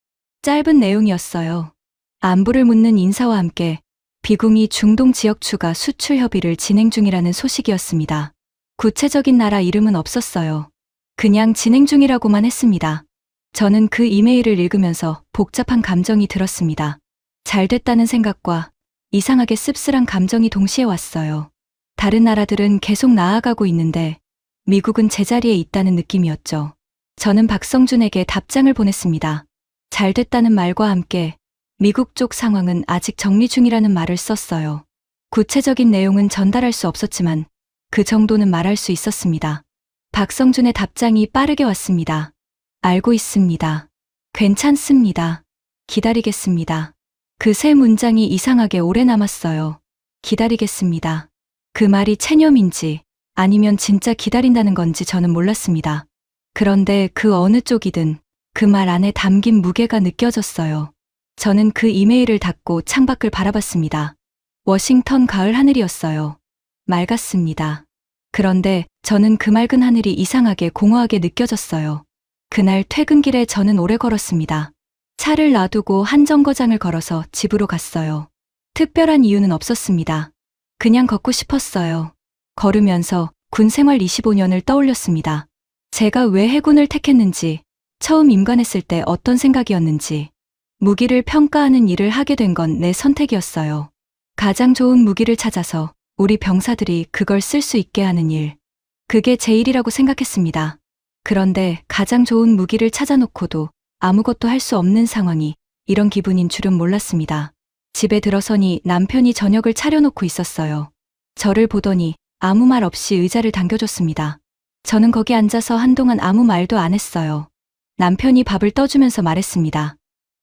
짧은 내용이었어요. 안부를 묻는 인사와 함께 비궁이 중동 지역 추가 수출 협의를 진행 중이라는 소식이었습니다. 구체적인 나라 이름은 없었어요. 그냥 진행 중이라고만 했습니다. 저는 그 이메일을 읽으면서 복잡한 감정이 들었습니다. 잘 됐다는 생각과 이상하게 씁쓸한 감정이 동시에 왔어요. 다른 나라들은 계속 나아가고 있는데 미국은 제자리에 있다는 느낌이었죠. 저는 박성준에게 답장을 보냈습니다. 잘 됐다는 말과 함께 미국 쪽 상황은 아직 정리 중이라는 말을 썼어요. 구체적인 내용은 전달할 수 없었지만 그 정도는 말할 수 있었습니다. 박성준의 답장이 빠르게 왔습니다. 알고 있습니다. 괜찮습니다. 기다리겠습니다. 그 세 문장이 이상하게 오래 남았어요. 기다리겠습니다. 그 말이 체념인지 아니면 진짜 기다린다는 건지 저는 몰랐습니다. 그런데 그 어느 쪽이든 그 말 안에 담긴 무게가 느껴졌어요. 저는 그 이메일을 닫고 창밖을 바라봤습니다. 워싱턴 가을 하늘이었어요. 맑았습니다. 그런데 저는 그 맑은 하늘이 이상하게 공허하게 느껴졌어요. 그날 퇴근길에 저는 오래 걸었습니다. 차를 놔두고 한 정거장을 걸어서 집으로 갔어요. 특별한 이유는 없었습니다. 그냥 걷고 싶었어요. 걸으면서 군 생활 25년을 떠올렸습니다. 제가 왜 해군을 택했는지, 처음 임관했을 때 어떤 생각이었는지, 무기를 평가하는 일을 하게 된 건 내 선택이었어요. 가장 좋은 무기를 찾아서 우리 병사들이 그걸 쓸 수 있게 하는 일. 그게 제 일이라고 생각했습니다. 그런데 가장 좋은 무기를 찾아놓고도 아무것도 할 수 없는 상황이 이런 기분인 줄은 몰랐습니다. 집에 들어서니 남편이 저녁을 차려놓고 있었어요. 저를 보더니 아무 말 없이 의자를 당겨줬습니다. 저는 거기 앉아서 한동안 아무 말도 안 했어요. 남편이 밥을 떠주면서 말했습니다.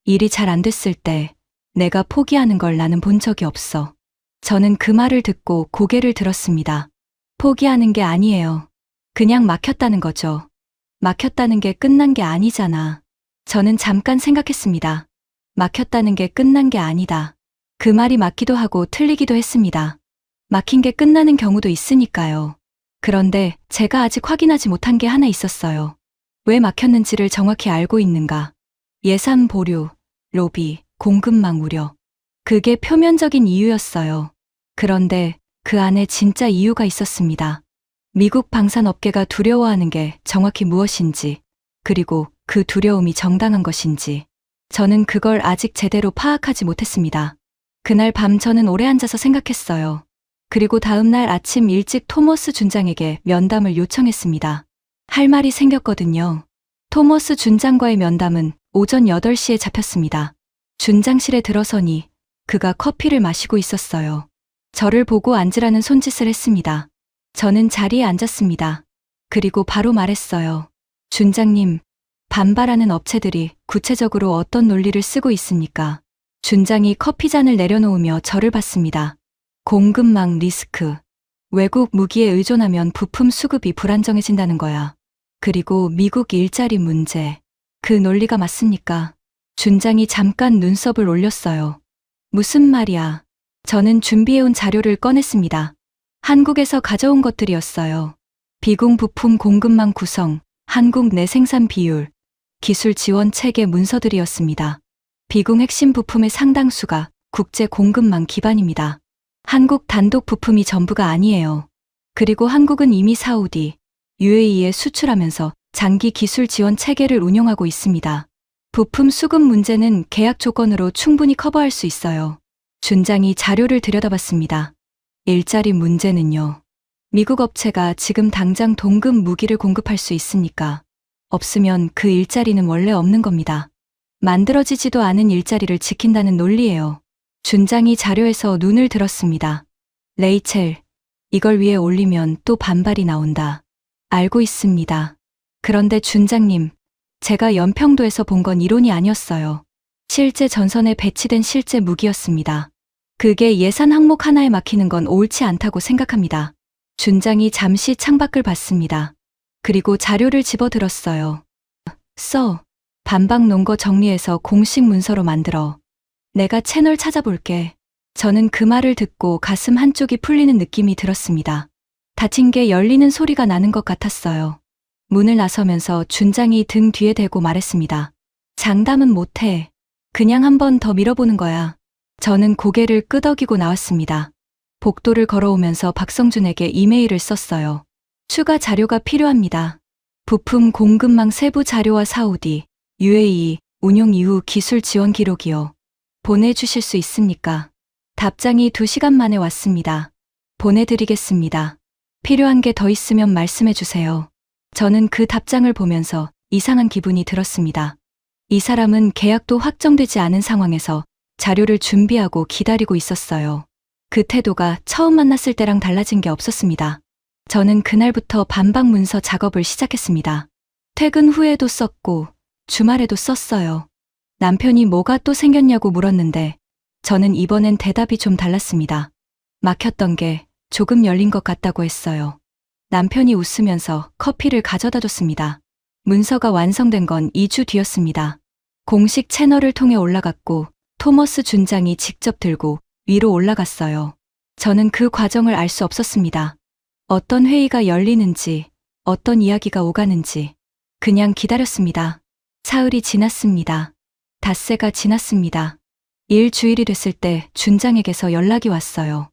일이 잘 안 됐을 때 내가 포기하는 걸 나는 본 적이 없어. 저는 그 말을 듣고 고개를 들었습니다. 포기하는 게 아니에요. 그냥 막혔다는 거죠. 막혔다는 게 끝난 게 아니잖아. 저는 잠깐 생각했습니다. 막혔다는 게 끝난 게 아니다. 그 말이 맞기도 하고 틀리기도 했습니다. 막힌 게 끝나는 경우도 있으니까요. 그런데 제가 아직 확인하지 못한 게 하나 있었어요. 왜 막혔는지를 정확히 알고 있는가. 예산 보류, 로비, 공급망 우려. 그게 표면적인 이유였어요. 그런데 그 안에 진짜 이유가 있었습니다. 미국 방산업계가 두려워하는 게 정확히 무엇인지, 그리고 그 두려움이 정당한 것인지 저는 그걸 아직 제대로 파악하지 못했습니다. 그날 밤 저는 오래 앉아서 생각했어요. 그리고 다음 날 아침 일찍 토머스 준장에게 면담을 요청했습니다. 할 말이 생겼거든요. 토머스 준장과의 면담은 오전 8시에 잡혔습니다. 준장실에 들어서니 그가 커피를 마시고 있었어요. 저를 보고 앉으라는 손짓을 했습니다. 저는 자리에 앉았습니다. 그리고 바로 말했어요. 준장님, 반발하는 업체들이 구체적으로 어떤 논리를 쓰고 있습니까? 준장이 커피잔을 내려놓으며 저를 봤습니다. 공급망 리스크. 외국 무기에 의존하면 부품 수급이 불안정해진다는 거야. 그리고 미국 일자리 문제. 그 논리가 맞습니까? 준장이 잠깐 눈썹을 올렸어요. 무슨 말이야? 저는 준비해온 자료를 꺼냈습니다. 한국에서 가져온 것들이었어요. 비공 부품 공급망 구성, 한국 내 생산 비율, 기술 지원 체계 문서들이었습니다. 비공 핵심 부품의 상당수가 국제 공급망 기반입니다. 한국 단독 부품이 전부가 아니에요. 그리고 한국은 이미 사우디, UAE에 수출하면서 장기 기술 지원 체계를 운용하고 있습니다. 부품 수급 문제는 계약 조건으로 충분히 커버할 수 있어요. 준장이 자료를 들여다봤습니다. 일자리 문제는요. 미국 업체가 지금 당장 동급 무기를 공급할 수 있습니까? 없으면 그 일자리는 원래 없는 겁니다. 만들어지지도 않은 일자리를 지킨다는 논리예요. 준장이 자료에서 눈을 들었습니다. 레이첼, 이걸 위에 올리면 또 반발이 나온다. 알고 있습니다. 그런데 준장님, 제가 연평도에서 본 건 이론이 아니었어요. 실제 전선에 배치된 실제 무기였습니다. 그게 예산 항목 하나에 막히는 건 옳지 않다고 생각합니다. 준장이 잠시 창밖을 봤습니다. 그리고 자료를 집어들었어요. 반박 논거 정리해서 공식 문서로 만들어. 내가 채널 찾아볼게. 저는 그 말을 듣고 가슴 한쪽이 풀리는 느낌이 들었습니다. 닫힌 게 열리는 소리가 나는 것 같았어요. 문을 나서면서 준장이 등 뒤에 대고 말했습니다. 장담은 못해. 그냥 한 번 더 밀어보는 거야. 저는 고개를 끄덕이고 나왔습니다. 복도를 걸어오면서 박성준에게 이메일을 썼어요. 추가 자료가 필요합니다. 부품 공급망 세부 자료와 사우디, UAE, 운용 이후 기술 지원 기록이요. 보내주실 수 있습니까? 답장이 2시간 만에 왔습니다. 보내드리겠습니다. 필요한 게 더 있으면 말씀해 주세요. 저는 그 답장을 보면서 이상한 기분이 들었습니다. 이 사람은 계약도 확정되지 않은 상황에서 자료를 준비하고 기다리고 있었어요. 그 태도가 처음 만났을 때랑 달라진 게 없었습니다. 저는 그날부터 반박 문서 작업을 시작했습니다. 퇴근 후에도 썼고 주말에도 썼어요. 남편이 뭐가 또 생겼냐고 물었는데 저는 이번엔 대답이 좀 달랐습니다. 막혔던 게 조금 열린 것 같다고 했어요. 남편이 웃으면서 커피를 가져다 줬습니다. 문서가 완성된 건 2주 뒤였습니다. 공식 채널을 통해 올라갔고 토머스 준장이 직접 들고 위로 올라갔어요. 저는 그 과정을 알 수 없었습니다. 어떤 회의가 열리는지, 어떤 이야기가 오가는지 그냥 기다렸습니다. 사흘이 지났습니다. 닷새가 지났습니다. 일주일이 됐을 때 준장에게서 연락이 왔어요.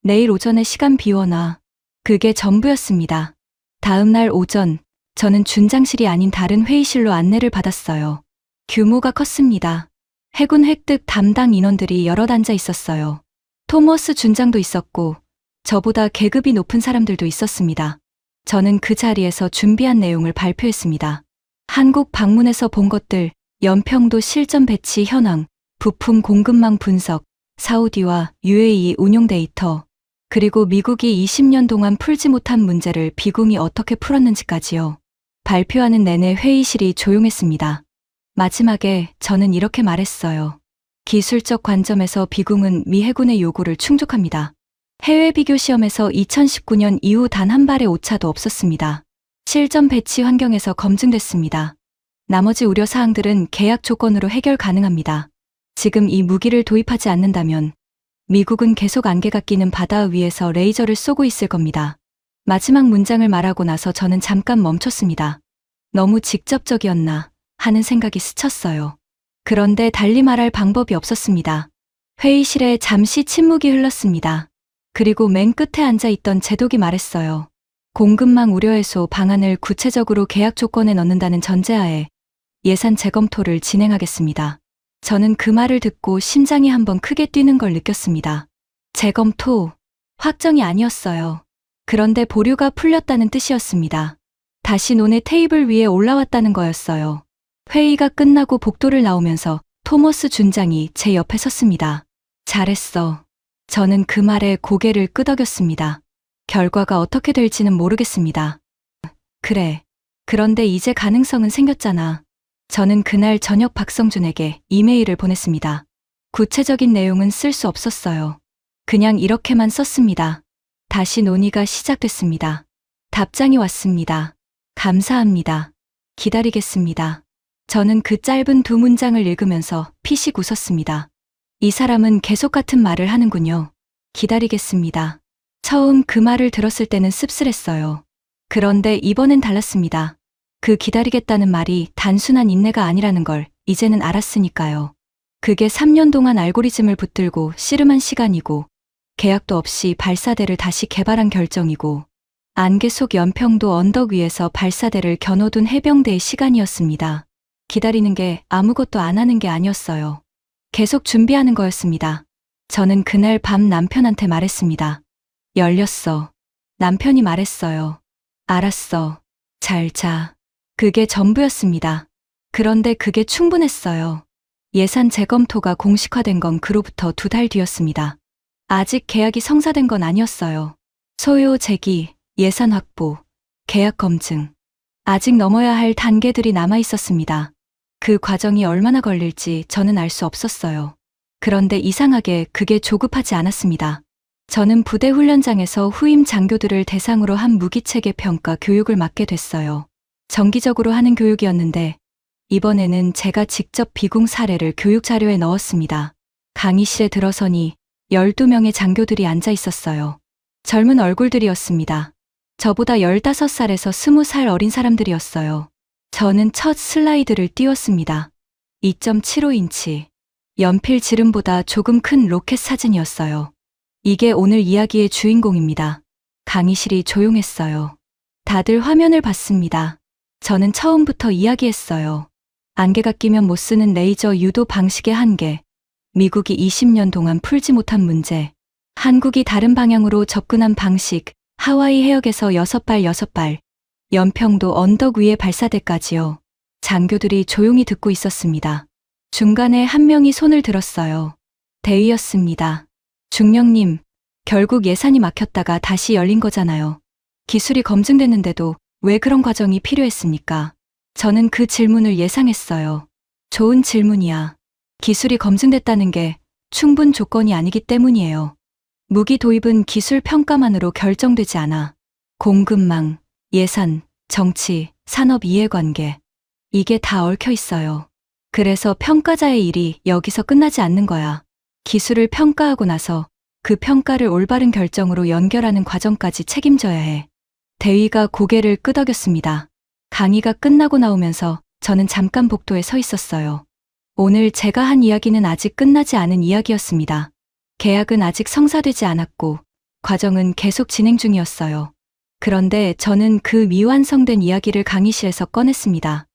내일 오전에 시간 비워놔. 그게 전부였습니다. 다음 날 오전, 저는 준장실이 아닌 다른 회의실로 안내를 받았어요. 규모가 컸습니다. 해군 획득 담당 인원들이 여럿 앉아 있었어요. 토머스 준장도 있었고, 저보다 계급이 높은 사람들도 있었습니다. 저는 그 자리에서 준비한 내용을 발표했습니다. 한국 방문에서 본 것들, 연평도 실전 배치 현황, 부품 공급망 분석, 사우디와 UAE 운용 데이터, 그리고 미국이 20년 동안 풀지 못한 문제를 비공이 어떻게 풀었는지까지요. 발표하는 내내 회의실이 조용했습니다. 마지막에 저는 이렇게 말했어요. 기술적 관점에서 비공은 미 해군의 요구를 충족합니다. 해외 비교 시험에서 2019년 이후 단 한 발의 오차도 없었습니다. 실전 배치 환경에서 검증됐습니다. 나머지 우려사항들은 계약 조건으로 해결 가능합니다. 지금 이 무기를 도입하지 않는다면 미국은 계속 안개가 끼는 바다 위에서 레이저를 쏘고 있을 겁니다. 마지막 문장을 말하고 나서 저는 잠깐 멈췄습니다. 너무 직접적이었나 하는 생각이 스쳤어요. 그런데 달리 말할 방법이 없었습니다. 회의실에 잠시 침묵이 흘렀습니다. 그리고 맨 끝에 앉아 있던 제독이 말했어요. 공급망 우려 해소 방안을 구체적으로 계약 조건에 넣는다는 전제하에 예산 재검토를 진행하겠습니다. 저는 그 말을 듣고 심장이 한번 크게 뛰는 걸 느꼈습니다. 재검토, 확정이 아니었어요. 그런데 보류가 풀렸다는 뜻이었습니다. 다시 논의 테이블 위에 올라왔다는 거였어요. 회의가 끝나고 복도를 나오면서 토머스 준장이 제 옆에 섰습니다. 잘했어. 저는 그 말에 고개를 끄덕였습니다. 결과가 어떻게 될지는 모르겠습니다. 그래. 그런데 이제 가능성은 생겼잖아. 저는 그날 저녁 박성준에게 이메일을 보냈습니다. 구체적인 내용은 쓸 수 없었어요. 그냥 이렇게만 썼습니다. 다시 논의가 시작됐습니다. 답장이 왔습니다. 감사합니다. 기다리겠습니다. 저는 그 짧은 두 문장을 읽으면서 피식 웃었습니다. 이 사람은 계속 같은 말을 하는군요. 기다리겠습니다. 처음 그 말을 들었을 때는 씁쓸했어요. 그런데 이번엔 달랐습니다. 그 기다리겠다는 말이 단순한 인내가 아니라는 걸 이제는 알았으니까요. 그게 3년 동안 알고리즘을 붙들고 씨름한 시간이고, 계약도 없이 발사대를 다시 개발한 결정이고, 안개 속 연평도 언덕 위에서 발사대를 겨눠둔 해병대의 시간이었습니다. 기다리는 게 아무것도 안 하는 게 아니었어요. 계속 준비하는 거였습니다. 저는 그날 밤 남편한테 말했습니다. 열렸어. 남편이 말했어요. 알았어. 잘 자. 그게 전부였습니다. 그런데 그게 충분했어요. 예산 재검토가 공식화된 건 그로부터 2달 뒤였습니다. 아직 계약이 성사된 건 아니었어요. 소요 제기, 예산 확보, 계약 검증. 아직 넘어야 할 단계들이 남아 있었습니다. 그 과정이 얼마나 걸릴지 저는 알 수 없었어요. 그런데 이상하게 그게 조급하지 않았습니다. 저는 부대 훈련장에서 후임 장교들을 대상으로 한 무기체계 평가 교육을 맡게 됐어요. 정기적으로 하는 교육이었는데 이번에는 제가 직접 비공 사례를 교육 자료에 넣었습니다. 강의실에 들어서니 12명의 장교들이 앉아 있었어요. 젊은 얼굴들이었습니다. 저보다 15살에서 20살 어린 사람들이었어요. 저는 첫 슬라이드를 띄웠습니다. 2.75인치. 연필 지름보다 조금 큰 로켓 사진이었어요. 이게 오늘 이야기의 주인공입니다. 강의실이 조용했어요. 다들 화면을 봤습니다. 저는 처음부터 이야기했어요. 안개가 끼면 못 쓰는 레이저 유도 방식의 한계, 미국이 20년 동안 풀지 못한 문제, 한국이 다른 방향으로 접근한 방식, 하와이 해역에서 6발, 연평도 언덕 위의 발사대까지요. 장교들이 조용히 듣고 있었습니다. 중간에 한 명이 손을 들었어요. 대위였습니다. 중령님, 결국 예산이 막혔다가 다시 열린 거잖아요. 기술이 검증됐는데도 왜 그런 과정이 필요했습니까? 저는 그 질문을 예상했어요. 좋은 질문이야. 기술이 검증됐다는 게 충분 조건이 아니기 때문이에요. 무기 도입은 기술 평가만으로 결정되지 않아. 공급망, 예산, 정치, 산업 이해관계. 이게 다 얽혀 있어요. 그래서 평가자의 일이 여기서 끝나지 않는 거야. 기술을 평가하고 나서 그 평가를 올바른 결정으로 연결하는 과정까지 책임져야 해. 대위가 고개를 끄덕였습니다. 강의가 끝나고 나오면서 저는 잠깐 복도에 서 있었어요. 오늘 제가 한 이야기는 아직 끝나지 않은 이야기였습니다. 계약은 아직 성사되지 않았고 과정은 계속 진행 중이었어요. 그런데 저는 그 미완성된 이야기를 강의실에서 꺼냈습니다.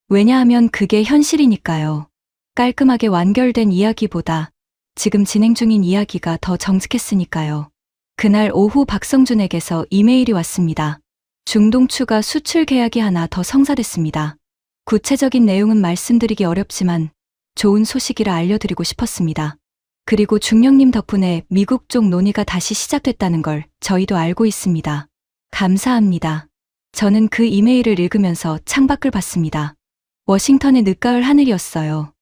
왜냐하면 그게 현실이니까요. 깔끔하게 완결된 이야기보다 지금 진행 중인 이야기가 더 정직했으니까요. 그날 오후 박성준에게서 이메일이 왔습니다. 중동 추가 수출 계약이 하나 더 성사됐습니다. 구체적인 내용은 말씀드리기 어렵지만 좋은 소식이라 알려드리고 싶었습니다. 그리고 중령님 덕분에 미국 쪽 논의가 다시 시작됐다는 걸 저희도 알고 있습니다. 감사합니다. 저는 그 이메일을 읽으면서 창밖을 봤습니다. 워싱턴의 늦가을 하늘이었어요.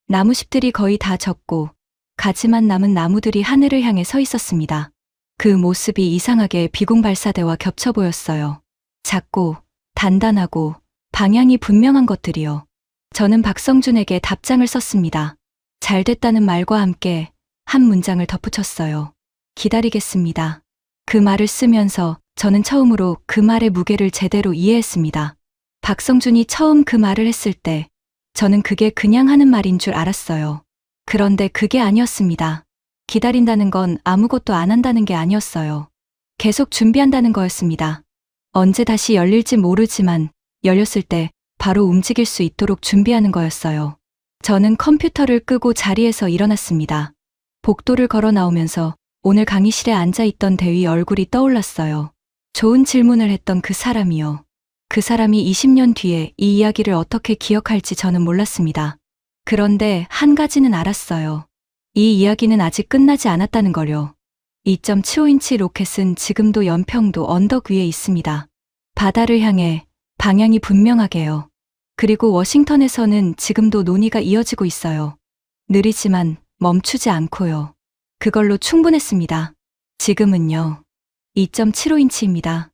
나무잎들이 거의 다 졌고 가지만 남은 나무들이 하늘을 향해 서 있었습니다. 그 모습이 이상하게 비공 발사대와 겹쳐 보였어요. 작고 단단하고 방향이 분명한 것들이요. 저는 박성준에게 답장을 썼습니다. 잘 됐다는 말과 함께 한 문장을 덧붙였어요. 기다리겠습니다. 그 말을 쓰면서 저는 처음으로 그 말의 무게를 제대로 이해했습니다. 박성준이 처음 그 말을 했을 때 저는 그게 그냥 하는 말인 줄 알았어요. 그런데 그게 아니었습니다. 기다린다는 건 아무것도 안 한다는 게 아니었어요. 계속 준비한다는 거였습니다. 언제 다시 열릴지 모르지만 열렸을 때 바로 움직일 수 있도록 준비하는 거였어요. 저는 컴퓨터를 끄고 자리에서 일어났습니다. 복도를 걸어 나오면서 오늘 강의실에 앉아있던 대위 얼굴이 떠올랐어요. 좋은 질문을 했던 그 사람이요. 그 사람이 20년 뒤에 이 이야기를 어떻게 기억할지 저는 몰랐습니다. 그런데 한 가지는 알았어요. 이 이야기는 아직 끝나지 않았다는 걸요. 2.75인치 로켓은 지금도 연평도 언덕 위에 있습니다. 바다를 향해 방향이 분명하게요. 그리고 워싱턴에서는 지금도 논의가 이어지고 있어요. 느리지만 멈추지 않고요. 그걸로 충분했습니다. 지금은요. 2.75인치입니다.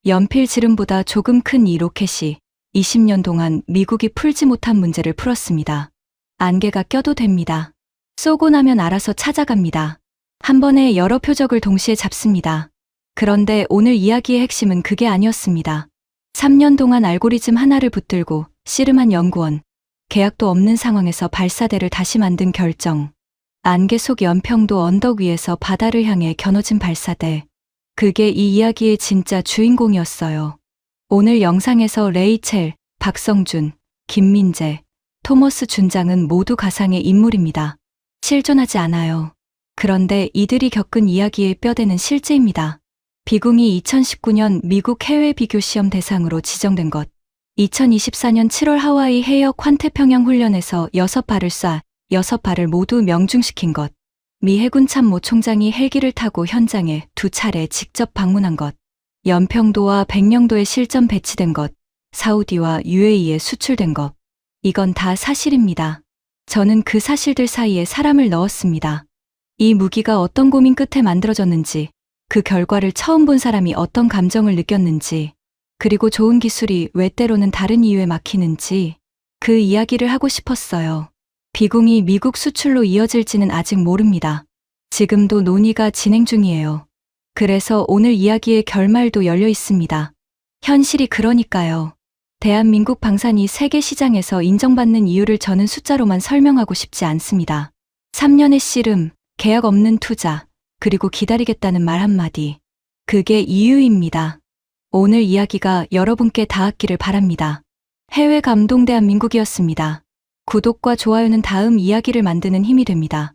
연필 지름보다 조금 큰 이 로켓이 20년 동안 미국이 풀지 못한 문제를 풀었습니다. 안개가 껴도 됩니다. 쏘고 나면 알아서 찾아갑니다. 한 번에 여러 표적을 동시에 잡습니다. 그런데 오늘 이야기의 핵심은 그게 아니었습니다. 3년 동안 알고리즘 하나를 붙들고 씨름한 연구원, 계약도 없는 상황에서 발사대를 다시 만든 결정, 안개 속 연평도 언덕 위에서 바다를 향해 겨눠진 발사대, 그게 이 이야기의 진짜 주인공이었어요. 오늘 영상에서 레이첼, 박성준, 김민재, 토머스 준장은 모두 가상의 인물입니다. 실존하지 않아요. 그런데 이들이 겪은 이야기의 뼈대는 실제입니다. 비궁이 2019년 미국 해외 비교 시험 대상으로 지정된 것, 2024년 7월 하와이 해역 환태평양 훈련에서 6발을 쏴 6발을 모두 명중시킨 것, 미 해군 참모 총장이 헬기를 타고 현장에 2차례 직접 방문한 것, 연평도와 백령도에 실전 배치된 것, 사우디와 UAE에 수출된 것, 이건 다 사실입니다. 저는 그 사실들 사이에 사람을 넣었습니다. 이 무기가 어떤 고민 끝에 만들어졌는지, 그 결과를 처음 본 사람이 어떤 감정을 느꼈는지, 그리고 좋은 기술이 왜 때로는 다른 이유에 막히는지, 그 이야기를 하고 싶었어요. 비궁이 미국 수출로 이어질지는 아직 모릅니다. 지금도 논의가 진행 중이에요. 그래서 오늘 이야기의 결말도 열려 있습니다. 현실이 그러니까요. 대한민국 방산이 세계 시장에서 인정받는 이유를 저는 숫자로만 설명하고 싶지 않습니다. 3년의 씨름, 계약 없는 투자, 그리고 기다리겠다는 말 한마디. 그게 이유입니다. 오늘 이야기가 여러분께 닿았기를 바랍니다. 해외 감동 대한민국이었습니다. 구독과 좋아요는 다음 이야기를 만드는 힘이 됩니다.